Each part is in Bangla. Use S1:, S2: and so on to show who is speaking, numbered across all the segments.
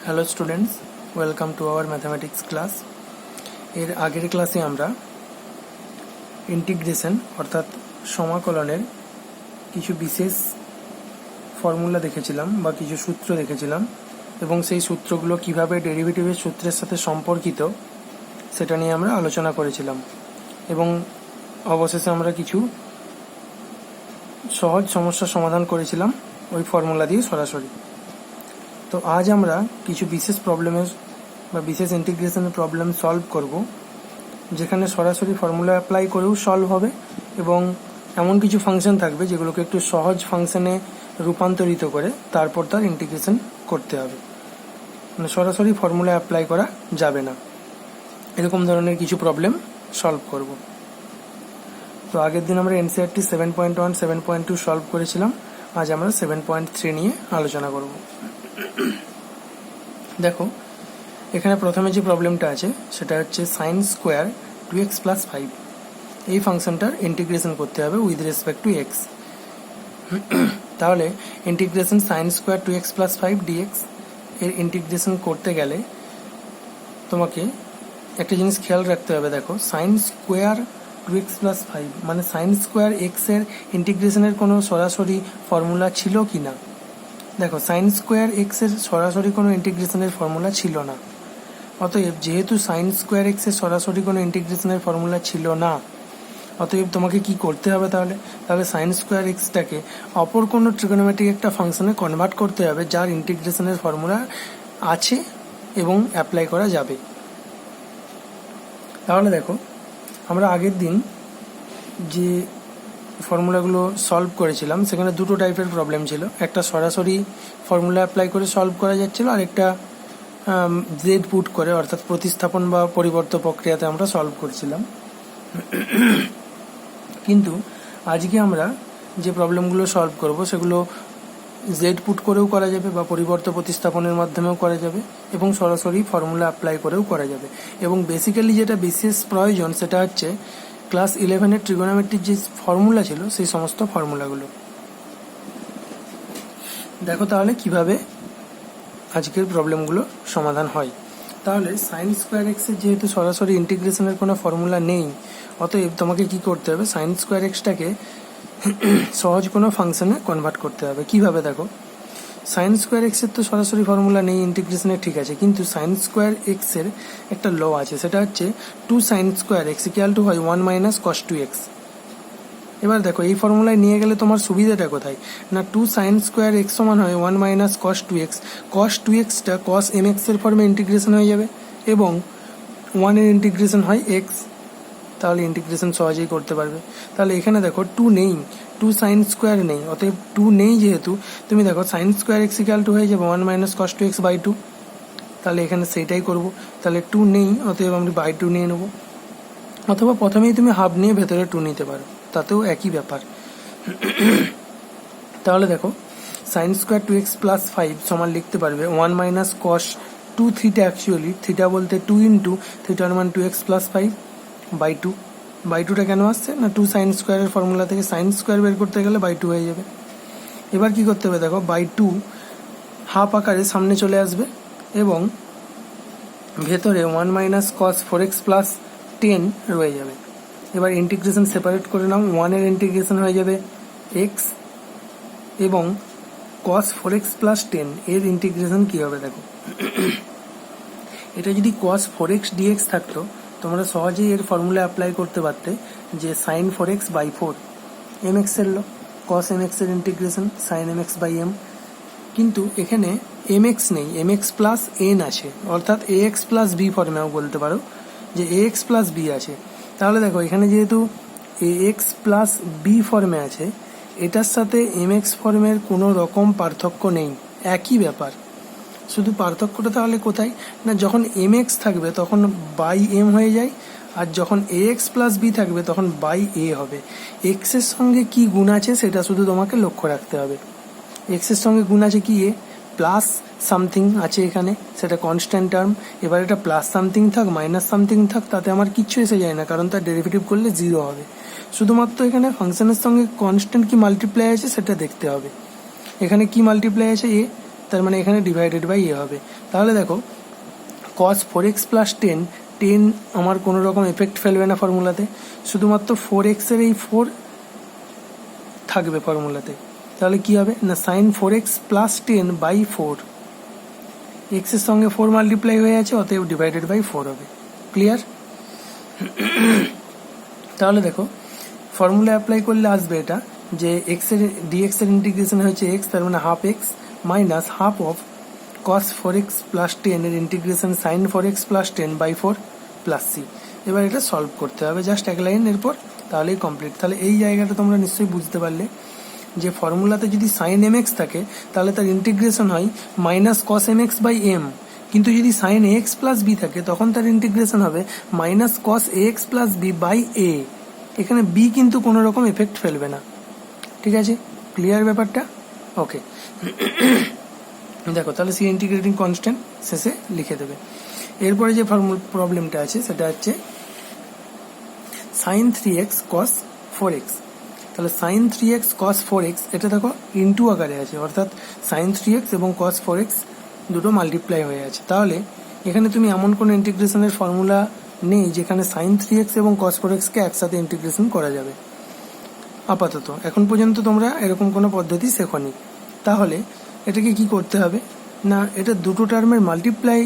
S1: Hello students, welcome to our mathematics class. এর আগের ক্লাসে আমরা ইন্টিগ্রেশন অর্থাৎ সমাকলনের কিছু বিশেষ ফর্মুলা দেখেছিলাম বা কিছু সূত্র দেখেছিলাম এবং সেই সূত্রগুলো কিভাবে ডেরিভেটিভের সূত্রের সাথে সম্পর্কিত সেটা নিয়ে আমরা আলোচনা করেছিলাম এবং অবশেষে আমরা কিছু সহজ সমস্যার সমাধান করেছিলাম ওই ফর্মুলা দিয়ে সরাসরি। তো আজ আমরা কিছু বিশেষ প্রবলেমের বা বিশেষ ইন্টিগ্রেশনের প্রবলেম সলভ করব, যেখানে সরাসরি ফর্মুলা অ্যাপ্লাই করেও সলভ হবে এবং এমন কিছু ফাংশন থাকবে যেগুলোকে একটু সহজ ফাংশনে রূপান্তরিত করে তারপর তার ইন্টিগ্রেশন করতে হবে, মানে সরাসরি ফর্মুলা অ্যাপ্লাই করা যাবে না। এরকম ধরনের কিছু প্রবলেম সলভ করব। তো আগের দিন আমরা এনসিইআরটি 7.1, 7.2 সলভ করেছিলাম। আজ আমরা 7.3 নিয়ে আলোচনা করব। দেখো, এখানে প্রথমে যে প্রবলেমটা আছে সেটা হচ্ছে সাইন স্কোয়ার 2x + 5। এই ফাংশনটার ইন্টিগ্রেশন করতে হবে উইথ রেসপেক্ট টু এক্স। তাহলে integration sine square 2x + 5 dx এর ইন্টিগ্রেশন করতে গেলে তোমাকে একটা জিনিস খেয়াল রাখতে হবে। দেখো, সাইন স্কোয়ার 2x + 5 মানে সাইন স্কোয়ার এক্স এর ইন্টিগ্রেশনের কোনো সরাসরি ফর্মুলা ছিল কি না। দেখো, সাইন স্কোয়ার এক্স এর সরাসরি কোনো ইন্টিগ্রেশনের ফর্মুলা ছিল না। অতএব যেহেতু সাইন স্কোয়ার এক্স এর সরাসরি কোনো ইন্টিগ্রেশনের ফর্মুলা ছিল না, অতএব তোমাকে কি করতে হবে তাহলে সাইন স্কোয়ার এক্সটাকে অপর কোনো ট্রিগোনোমেট্রিক একটা ফাংশনে কনভার্ট করতে হবে যার ইন্টিগ্রেশনের ফর্মুলা আছে এবং অ্যাপ্লাই করা যাবে। তাহলে দেখো, আমরা আগের দিন যে ফর্মুলাগুলো সলভ করেছিলাম সেখানে দুটো টাইপের প্রবলেম ছিল। একটা সরাসরি ফর্মুলা অ্যাপ্লাই করে সলভ করা যাচ্ছিল, আর একটা জেড পুট করে অর্থাৎ প্রতিস্থাপন বা পরিবর্তন প্রক্রিয়াতে আমরা সলভ করছিলাম। কিন্তু আজকে আমরা যে প্রবলেমগুলো সলভ করব সেগুলো জেড পুট করেও করা যাবে বা পরিবর্তন প্রতিস্থাপনের মাধ্যমেও করা যাবে এবং সরাসরি ফর্মুলা অ্যাপ্লাই করেও করা যাবে। এবং বেসিক্যালি যেটা বিশেষ প্রয়োজন সেটা হচ্ছে ক্লাস 11-এর ট্রিগোনোমেট্রির যে ফর্মুলা ছিল সেই সমস্ত ফর্মুলাগুলো। দেখো তাহলে কিভাবে আজকের প্রবলেমগুলো সমাধান হয়। তাহলে সাইন স্কোয়ার এক্সের যেহেতু সরাসরি ইন্টিগ্রেশনের কোনো ফর্মুলা নেই, অতএব তোমাকে কি করতে হবে, সাইন স্কোয়ার এক্সটাকে সহজ কোনো ফাংশনে কনভার্ট করতে হবে। কিভাবে? দেখো, সাইন স্কোয়ার এক্সের তো সরাসরি ফর্মুলা নেই ইন্টিগ্রেশনের, ঠিক আছে, কিন্তু সাইন স্কোয়ার এক্সের একটা ল আছে, সেটা হচ্ছে 2 sin স্কোয়ার এক্স = হয় 1 - cos 2x। এবার দেখো, এই ফর্মুলায় নিয়ে গেলে তোমার সুবিধাটা কোথায় না, 2 sin স্কোয়ার এক্স সমান হয় 1 - cos 2x। cos 2xটা cos mx এর ফর্মে ইন্টিগ্রেশন হয়ে যাবে এবং 1 এর ইন্টিগ্রেশন হয় x, তাহলে ইন্টিগ্রেশন সহজেই করতে পারবে। তাহলে এখানে দেখো 2 নেই, 2 sin স্কোয়ার নেই, অতএব 2 নেই যেহেতু তুমি দেখো sin স্কোয়ার এক্স = হয়ে যাবে 1 - cos 2x/2। তাহলে এখানে সেইটাই করব। তাহলে 2 নেই, অতএব আমরা /2 নিয়ে নেব, অথবা প্রথমেই তুমি হাফ নিয়ে ভেতরে 2 নিতে পারো, তাতেও একই ব্যাপার। তাহলে দেখো, সাইন স্কোয়ার 2x + 5 সমান লিখতে পারবে 1 - cos 2 থিটা, অ্যাকচুয়ালি থিটা বলতে 2 × থিটার মান 2x + 5/2। /2টা কেন আসছে না, 2 sin স্কোয়ারের ফর্মুলা থেকে সাইন স্কোয়ার বের করতে গেলে /2 হয়ে যাবে। এবার কি করতে হবে, দেখো /2 হাফ আকারে সামনে চলে আসবে এবং ভেতরে 1 - cos 4x + 10 রয়ে যাবে। এবার ইন্টিগ্রেশন সেপারেট করে নাও, 1 এর ইন্টিগ্রেশন হয়ে যাবে x এবং cos 4x + 10 এর ইন্টিগ্রেশন কি হবে দেখো। এটা যদি cos 4x dx থাকতো, তোমরা সহজেই এর ফর্মুলা অ্যাপ্লাই করতে পারতে যে sin 4x/4 mx এর লো, cos mx এর ইন্টিগ্রেশন sin mx/m। কিন্তু এখানে mx নেই, mx + n আছে, অর্থাৎ ax + b ফর্মেও বলতে পারো যে ax + b আছে। তাহলে দেখো, এখানে যেহেতু ax + b ফর্মে আছে, এটার সাথে mx ফর্মের কোনো রকম পার্থক্য নেই, একই ব্যাপার। শুধু পার্থক্যটা তাহলে কোথায় না, যখন mx থাকবে তখন m হয়ে যায়, আর যখন ax + b থাকবে তখন a হবে। x এর সঙ্গে কি গুণ আছে সেটা শুধু তোমাকে লক্ষ্য রাখতে হবে। x এর সঙ্গে গুণ আছে কি, a প্লাস সামথিং আছে এখানে, সেটা কনস্ট্যান্ট টার্ম। এবার এটা প্লাস সামথিং থাক মাইনাস সামথিং থাক তাতে আমার কিচ্ছু এসে যায় না, কারণ তার ডেরিভেটিভ করলে 0 হবে। শুধুমাত্র এখানে ফাংশনের সঙ্গে কনস্ট্যান্ট কি মাল্টিপ্লাই আছে সেটা দেখতে হবে। এখানে কি মাল্টিপ্লাই আছে, a, তার মানে এখানে ডিভাইডেড বাই এ হবে। তাহলে দেখো cos 4x প্লাস 10 আমার কোনো রকম এফেক্ট ফেলবে না ফর্মুলাতে, শুধুমাত্র 4x এর এই 4 থাকবে ফর্মুলাতে। তাহলে কি হবে না sign 4x plus 10 by 4, x এর সঙ্গে 4 মাল্টিপ্লাই হয়ে আছে, অতএব ডিভাইডেড বাই 4 হবে। ক্লিয়ার? তাহলে দেখো ফর্মুলা অ্যাপ্লাই করলে আসবে এটা যে এক্স এর ডিএক্স এর ইন্টিগ্রেশন হয়েছে এক্স, তার মানে half x minus half of cos 4x plus 10 এর integration sin 4x plus 10 by 4 plus C. এবার এটা সলভ করতে হবে জাস্ট এক লাইন, এরপর তাহলেই কমপ্লিট। তাহলে এই জায়গাটা তোমরা নিশ্চয়ই বুঝতে পারলে যে ফর্মুলাতে যদি sin mx থাকে তাহলে তার ইন্টিগ্রেশন হয় minus cos mx by m, কিন্তু যদি sin ax প্লাস বি থাকে তখন তার ইন্টিগ্রেশন হবে minus cos ax plus b by a. এখানে বি কিন্তু কোনো রকম এফেক্ট ফেলবে না। ঠিক আছে, ক্লিয়ার ব্যাপারটা? ওকে। দেখো তাহলে সি ইন্টিগ্রেটিং কনস্ট্যান্ট শেষে লিখে দেবে। এরপরে যে প্রবলেমটা আছে সেটা হচ্ছে sin 3x cos 4x। তাহলে sin 3x cos 4x এটা দেখো ইনটু আকারে আছে, অর্থাৎ sin 3x এবং cos 4x দুটো মাল্টিপ্লাই হয়ে আছে। তাহলে এখানে তুমি এমন কোনো ইন্টিগ্রেশনের ফর্মুলা নেই যেখানে sin 3x এবং cos 4x কে একসাথে ইন্টিগ্রেশন করা যাবে আপাতত। এখন পর্যন্ত তোমরা এরকম কোনো পদ্ধতি শেখোনি। তাহলে এটাকে কি করতে হবে না, এটা দুটো টার্মের মাল্টিপ্লাই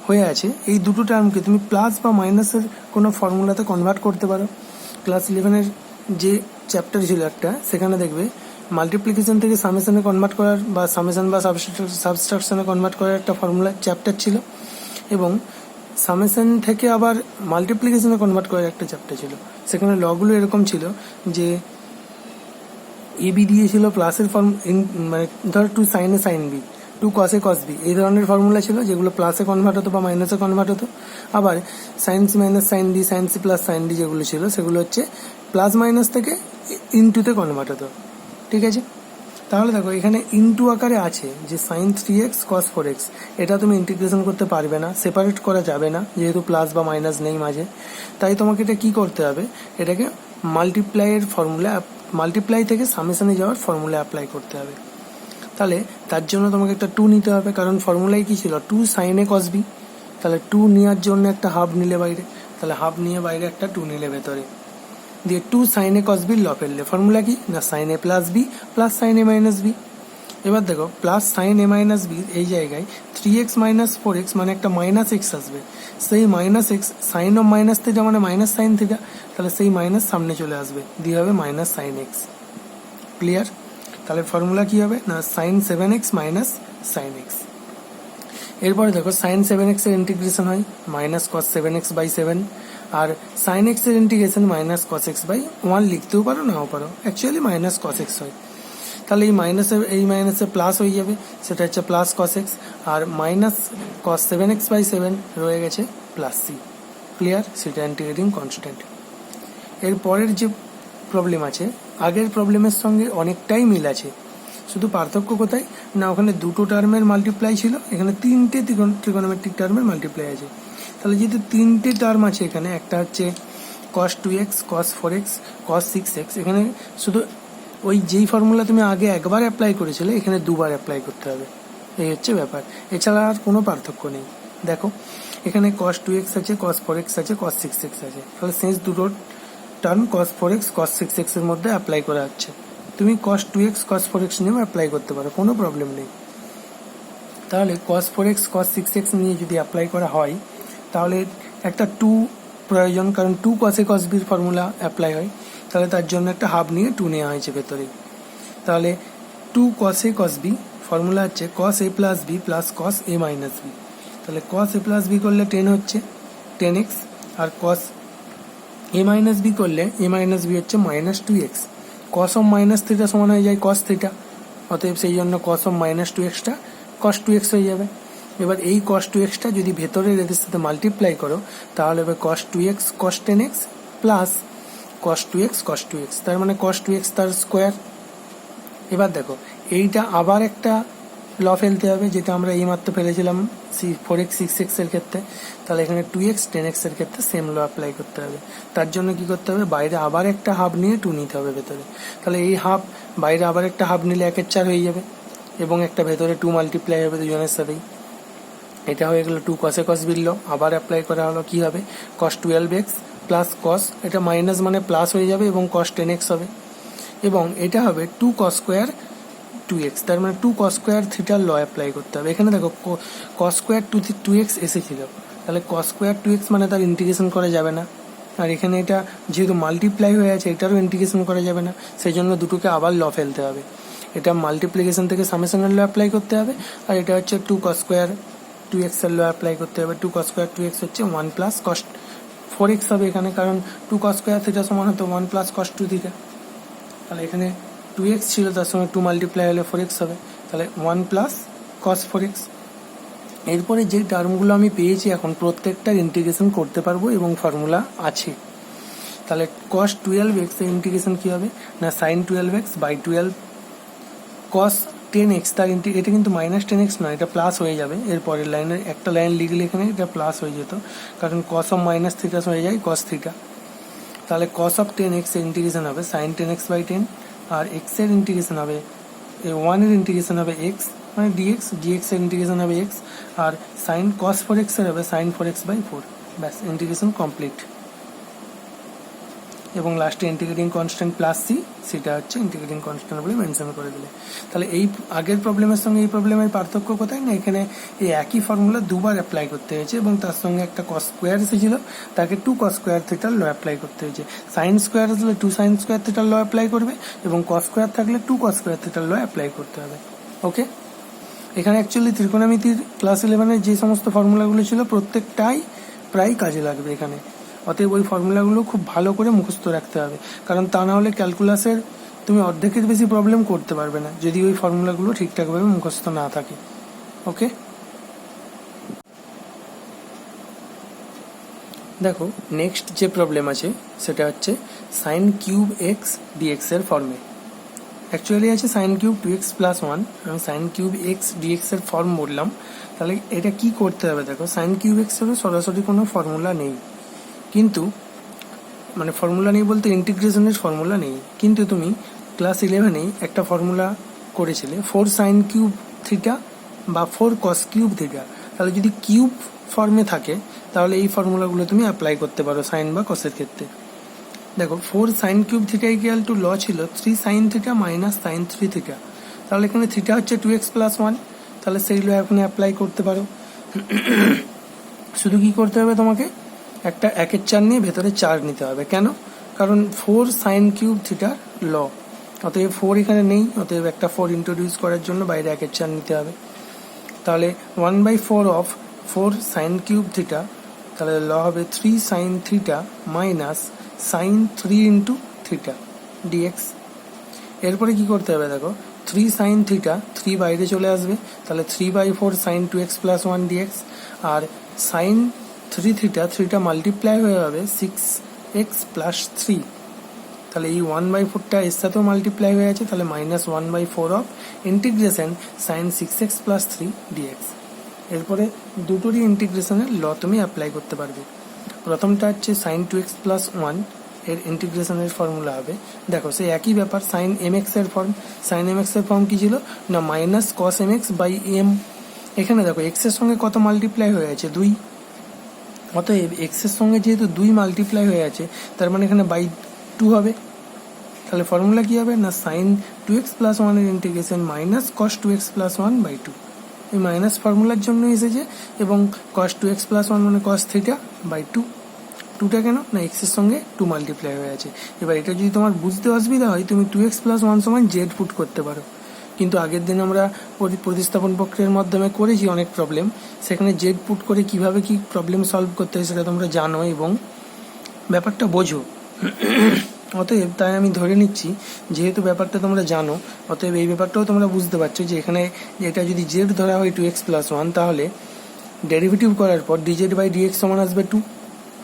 S1: হয়ে আছে, এই দুটো টার্মকে তুমি প্লাস বা মাইনাসের কোনো ফর্মুলাতে কনভার্ট করতে পারো। ক্লাস 11-এর যে চ্যাপ্টার ছিল একটা, সেখানে দেখবে মাল্টিপ্লিকেশন থেকে সামেশনে কনভার্ট করার বা সামেশন বা সাবস্ট্রাকশনে কনভার্ট করার একটা ফর্মুলা চ্যাপ্টার ছিল, এবং সামেশন থেকে আবার মাল্টিপ্লিকেশনে কনভার্ট করার একটা চ্যাপ্টার ছিল। সেখানে লগুলো এরকম ছিল যে এবি দিয়েছিল প্লাসের ফর্ম, মানে ধর 2 sin a sin b, 2 cos a cos b, এই ধরনের ফর্মুলা ছিল যেগুলো প্লাসে কনভার্ট হতো বা মাইনাসে কনভার্ট হতো। আবার sin c minus sin d, sin c plus sin d যেগুলো ছিল সেগুলো হচ্ছে প্লাস মাইনাস থেকে ইনটুতে কনভার্ট হতো। ঠিক আছে, তাহলে দেখো এখানে ইনটু আকারে আছে যে sin 3x cos 4x, এটা তুমি ইন্টিগ্রেশন করতে পারবে না, সেপারেট করা যাবে না যেহেতু প্লাস বা মাইনাস নেই মাঝে। তাই তোমাকে এটা কি করতে হবে, এটাকে মাল্টিপ্লাইয়ের ফর্মুলা, মাল্টিপ্লাই থেকে সামেশনে যাওয়ার ফর্মুলা অ্যাপ্লাই করতে হবে। তাহলে তার জন্য তোমাকে একটা 2 নিতে হবে, কারণ ফর্মুলাই কি ছিল 2 sin a cos b। তাহলে 2 নেওয়ার জন্য একটা হাফ নিলে বাইরে, তাহলে হাফ নিয়ে বাইরে একটা 2 নিলে ভেতরে, দিয়ে 2 sin a cos b ল ফেললে। ফর্মুলা কি না sin a plus b plus sin a minus b। এবার দেখো plus sin a minus b এই জায়গায় 3x মাইনাস 4x মানে একটা মাইনাস x আসবে, সেই minus x sine of minus theta মানে মাইনাস সাইন থিটা, তাহলে সেই মাইনাস সামনে চলে আসবে, দিয়ে হবে মাইনাস সাইন এক্স। ক্লিয়ার? তাহলে ফর্মুলা কি হবে না sign 7x minus sine x. এরপরে দেখো সাইন 7x এর ইন্টিগ্রেশন হয় মাইনাস কস 7x বাই 7, আর সাইন এক্স এর integration minus cos x by 1 লিখতেও পারো নাও পারো, অ্যাকচুয়ালি মাইনাস কস এক্স হয়। তাহলে এই মাইনাসে প্লাস হয়ে যাবে, সেটা হচ্ছে প্লাস কস এক্স, আর মাইনাস কস 7x বাই 7 রয়ে গেছে প্লাস সি। ক্লিয়ার? সেটা ইন্টিগ্রেটিং কনস্ট্যান্ট। এর পরের যে প্রবলেম আছে আগের প্রবলেমের সঙ্গে অনেকটাই মিল আছে, শুধু পার্থক্য কোথায় না ওখানে দুটো টার্মের মাল্টিপ্লাই ছিল, এখানে তিনটে ট্রিগোনোমেট্রিক টার্মের মাল্টিপ্লাই আছে। তাহলে যেহেতু তিনটে টার্ম আছে এখানে, একটা হচ্ছে cos 2x cos 4x cos 6x, এখানে শুধু ওই যেই ফর্মুলা তুমি আগে একবার অ্যাপ্লাই করেছিলে এখানে দুবার অ্যাপ্লাই করতে হবে, এই হচ্ছে ব্যাপার, এছাড়া আর কোনো পার্থক্য নেই। দেখো এখানে cos 2x আছে, cos 4x আছে, cos 6x আছে, তাহলে শেষ দুটো term cos 4x cos 6x এর মধ্যে অ্যাপ্লাই করা হচ্ছে। তুমি cos 2x cos 4x নিয়েও অ্যাপ্লাই করতে পারো, কোনো প্রবলেম নেই। তাহলে cos 4x cos 6x নিয়ে যদি অ্যাপ্লাই করা হয় তাহলে একটা 2 প্রয়োজন, কারণ 2 cos a cos b formula apply হয়, তাহলে তার জন্য একটা হাফ নিয়ে 2 নেওয়া হয়েছে ভেতরেই। তাহলে 2 cos a cos b formula হচ্ছে cos a plus b plus cos a minus b। তাহলে cos a প্লাস b করলে 10 হচ্ছে 10x, আর cos a মাইনাস b করলে a মাইনাস b হচ্ছে minus 2x। cos of minus theta সমান হয়ে যায় cos থিটা, অতএব সেই জন্য cos অফ মাইনাস 2xটা cos 2x হয়ে যাবে। এবার এই cos 2xটা যদি ভেতরের এদের সাথে মাল্টিপ্লাই করো তাহলে হবে cos 2x cos 10x plus cos 2x cos 2x, তার মানে cos 2x তার স্কোয়ার। এবার দেখো এইটা আবার একটা ল ফেলতে হবে যেটা আমরা এইমাত্র ফেলেছিলাম 4x 6x এর ক্ষেত্রে, তাহলে এখানে 2x 10x এর ক্ষেত্রে সেম ল অ্যাপ্লাই করতে হবে। তার জন্য কি করতে হবে, বাইরে আবার একটা হাফ নিয়ে 2 নিতে হবে ভেতরে, তাহলে এই হাফ বাইরে আবার একটা হাফ নিলে 1/4 হয়ে যাবে, এবং একটা ভেতরে 2 মাল্টিপ্লাই হবে দুজনের সাথেই। এটা হয়ে গেল 2 কসে কস বিল। আবার অ্যাপ্লাই করা হলো, কি হবে cos 12x প্লাস cos, এটা মাইনাস মানে প্লাস হয়ে যাবে এবং cos 10x হবে, এবং এটা হবে 2 cos স্কোয়ার 2x, তার মানে 2 cos স্কোয়ার থিটার ল অ্যাপ্লাই করতে হবে। এখানে দেখো cos স্কোয়ার 2x এসেছিল, তাহলে cos স্কোয়ার 2x মানে তার ইন্টিগ্রেশন করা যাবে না, আর এখানে এটা যেহেতু মাল্টিপ্লাই হয়ে আছে এটারও ইন্টিগ্রেশন করা যাবে না, সেই জন্য দুটোকে আবার ল ফেলতে হবে। এটা মাল্টিপ্লিকেশন থেকে সামেশনের ল অ্যাপ্লাই করতে হবে, আর এটা হচ্ছে 2 cos স্কোয়ার 2x এর ল অ্যাপ্লাই করতে হবে। 2 cos স্কোয়ার 2x হচ্ছে 1 প্লাস cos 4x হবে এখানে, কারণ 2 cos স্কোয়ার থিটা সমান হতো 1 প্লাস cos 2 থিটা, তাহলে এখানে 2x ছিল, তার সঙ্গে 2 মাল্টিপ্লাই হলে 4x হবে, তাহলে 1 প্লাস cos 4x। এরপরে যে টার্মগুলো আমি পেয়েছি এখন প্রত্যেকটার ইন্টিগ্রেশন করতে পারবো এবং ফর্মুলা আছে। তাহলে cos 12x এর ইন্টিগ্রেশন কি হবে না sin 12x by 12 cos 10x, তার এটা কিন্তু মাইনাস 10x নয়, এটা প্লাস হয়ে যাবে। এরপরের লাইনের একটা লাইন লিখলে এখানে এটা প্লাস হয়ে যেত, কারণ cos অফ মাইনাস থিটা হয়ে যায় cos থিটা। তাহলে cos অফ 10x এর ইন্টিগ্রেশন হবে sin 10x বাই 10, আর x এর ইন্টিগ্রেশন হবে 1 এর ইন্টিগ্রেশন হবে x মানে dx, dx এর ইন্টিগ্রেশন হবে x, আর sin cos 4x এর হবে sin 4x বাই 4। ব্যাস, ইন্টিগ্রেশন কমপ্লিট। এবং লাস্টে ইন্টিগ্রেটিং কনস্ট্যান্ট প্লাস সি, সেটা হচ্ছে ইন্টিগ্রেটিং কনস্ট্যান্ট বলে মেনশন করে দিলে। তাহলে এই আগের প্রবলেমের সঙ্গে এই প্রবলেমের পার্থক্য কোথায় না, এখানে এই একই ফর্মুলা দুবার অ্যাপ্লাই করতে হয়েছে এবং তার সঙ্গে একটা cos স্কোয়ার এসেছিল, তাকে 2 cos স্কোয়ার থিটার ল অ্যাপ্লাই করতে হয়েছে। সাইন স্কোয়ার আসলে 2 sin স্কোয়ার থিটার ল অ্যাপ্লাই করবে, এবং cos স্কোয়ার থাকলে 2 cos স্কোয়ার থিটার ল অ্যাপ্লাই করতে হবে। ওকে, এখানে অ্যাকচুয়ালি ত্রিকোণমিতির ক্লাস 11-এর যে সমস্ত ফর্মুলাগুলো ছিল প্রত্যেকটাই প্রায় কাজে লাগবে এখানে, অতএব ওই ফর্মুলাগুলো খুব ভালো করে মুখস্থ রাখতে হবে, কারণ তা না হলে ক্যালকুলাসের তুমি অর্ধেকের বেশি প্রবলেম করতে পারবে না যদি ওই ফর্মুলাগুলো ঠিকঠাকভাবে মুখস্থ না থাকে। ওকে, দেখো নেক্সট যে প্রবলেম আছে সেটা হচ্ছে সাইন কিউব এক্স ডিএক্স এর ফর্মে। অ্যাকচুয়ালি আছে সাইন কিউব 2x প্লাস 1, আমি সাইন কিউব এক্স ডিএক্স এর ফর্ম বললাম। তাহলে এটা কি করতে হবে, দেখো সাইন কিউব এক্স এরও সরাসরি কোনো ফর্মুলা নেই, কিন্তু মানে ফর্মুলা নেই বলতে ইন্টিগ্রেশনের ফর্মুলা নেই, কিন্তু তুমি ক্লাস 11-এই একটা ফর্মুলা করেছিলে 4 সাইন কিউব থিটা বা 4 কস কিউব থিটা। তাহলে যদি কিউব ফর্মে থাকে তাহলে এই ফর্মুলাগুলো তুমি অ্যাপ্লাই করতে পারো সাইন বা কসের ক্ষেত্রে। দেখো 4 sine cube theta equal to ল ছিল 3 sine theta minus sine 3 theta, তাহলে এখানে থিটা হচ্ছে 2x প্লাস 1, তাহলে সেই ল এখানে অ্যাপ্লাই করতে পারো। শুধু কি করতে হবে তোমাকে, একটা 1/4 নিয়ে ভেতরে 4 নিতে হবে। কেন, কারণ 4 সাইন কিউব থিটার ল, অতএব 4 এখানে নেই, অতএব একটা 4 ইন্ট্রোডিউস করার জন্য বাইরে 1/4 নিতে হবে। তাহলে 1/4 অফ 4 সাইন কিউব থিটা, তাহলে ল হবে 3 sine theta minus sine 3 into theta dx. এরপরে কি করতে হবে, দেখো 3 সাইন থিটা 3 বাইরে চলে আসবে, তাহলে 3/4 সাইন 2x প্লাস 1 ডিএক্স, আর সাইন 3 থিটা 3টা মাল্টিপ্লাই হয়ে যাবে 6x প্লাস 3, তাহলে এই 1/4টা এর সাথেও মাল্টিপ্লাই হয়ে আছে, তাহলে minus 1/4 of integration sine 6x plus 3 dx. এরপরে দুটোরই ইন্টিগ্রেশনের ল তুমি অ্যাপ্লাই করতে পারবে। প্রথমটা হচ্ছে সাইন 2x প্লাস 1 এর ইন্টিগ্রেশনের ফর্মুলা হবে, দেখো সেই একই ব্যাপার সাইন mx এর ফর্ম। সাইন mx এর ফর্ম কি ছিল না minus cos mx by m। এখানে দেখো x এর সঙ্গে কত মাল্টিপ্লাই হয়ে আছে 2, অতএব x এর সঙ্গে যেহেতু 2 মাল্টিপ্লাই হয়ে আছে তার মানে এখানে বাই 2 হবে। তাহলে ফর্মুলা কি হবে না সাইন 2x প্লাস 1 এর integration minus cos 2x plus 1 by 2, এই মাইনাস ফর্মুলার জন্য এসেছে, এবং cos 2x প্লাস 1 মানে cos থিটা বাই 2। 2টা কেন না x এর সঙ্গে 2 মাল্টিপ্লাই হয়ে আছে। এবার এটা যদি তোমার বুঝতে অসুবিধা হয় তুমি 2x প্লাস 1 সমান z পুট করতে পারো, কিন্তু আগের দিন আমরা প্রতিস্থাপন প্রক্রিয়ার মাধ্যমে করেছি অনেক প্রবলেম, সেখানে z পুট করে কিভাবে কি প্রবলেম সলভ করতে হয় সেটা তোমরা জানো এবং ব্যাপারটা বোঝো। অতএব তাই আমি ধরে নিচ্ছি যেহেতু ব্যাপারটা তোমরা জানো, অতএব এই ব্যাপারটাও তোমরা বুঝতে পারছো যে এখানে এটা যদি z ধরা হয় 2x প্লাস 1, তাহলে ডেরিভেটিভ করার পর dz বাই dx সমান আসবে 2,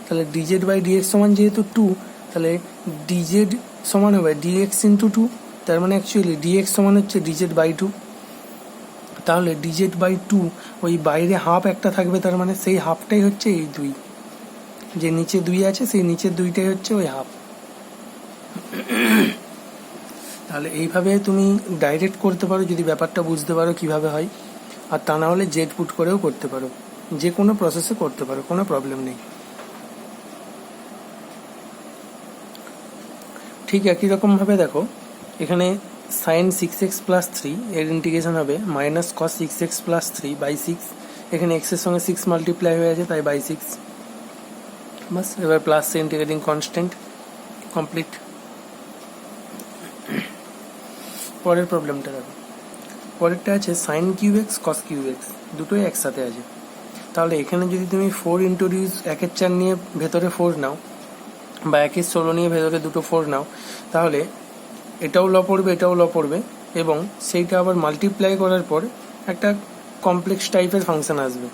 S1: তাহলে dz বাই dx সমান যেহেতু 2, তাহলে dz সমান হবে dx ইন্টু 2, তার মানে অ্যাকচুয়ালি dx সমান হচ্ছে dz বাই 2। তাহলে dz বাই 2 ওই বাইরে হাফ একটা থাকবে, তার মানে সেই হাফটাই হচ্ছে এই 2, যে নিচে 2 আছে সেই নিচের 2টাই হচ্ছে ওই হাফ। তাহলে এইভাবে তুমি ডাইরেক্ট করতে পারো যদি ব্যাপারটা বুঝতে পারো কিভাবে হয়, আর তা না হলে জেড পুট করেও করতে পারো, যে কোনো প্রসেসে করতে পারো, কোনো প্রবলেম নেই। ঠিক একই রকমভাবে দেখো এখানে সাইন 6x প্লাস 3 এর ইন্টিগ্রেশন হবে minus cos 6x plus 3 by 6, এখানে এক্সের সঙ্গে 6 মাল্টিপ্লাই হয়ে আছে তাই বাই 6, বাস। এবার প্লাস ইন্টিগ্রেটিং কনস্ট্যান্ট, কমপ্লিট। পরের প্রবলেমটা দেখো, পরেরটা আছে সাইন কিউব এক্স কস কিউব এক্স, দুটোই একসাথে আছে। তাহলে এখানে যদি তুমি 4 ইন্ট্রোডিউস 1/4 নিয়ে ভেতরে 4 নাও, বা 1/16 নিয়ে ভেতরে দুটো 4 নাও, তাহলে এটাও ল পড়বে এটাও ল পড়বে, এবং সেইটা আবার মাল্টিপ্লাই করার পর একটা কমপ্লেক্স টাইপের ফাংশন আসবে,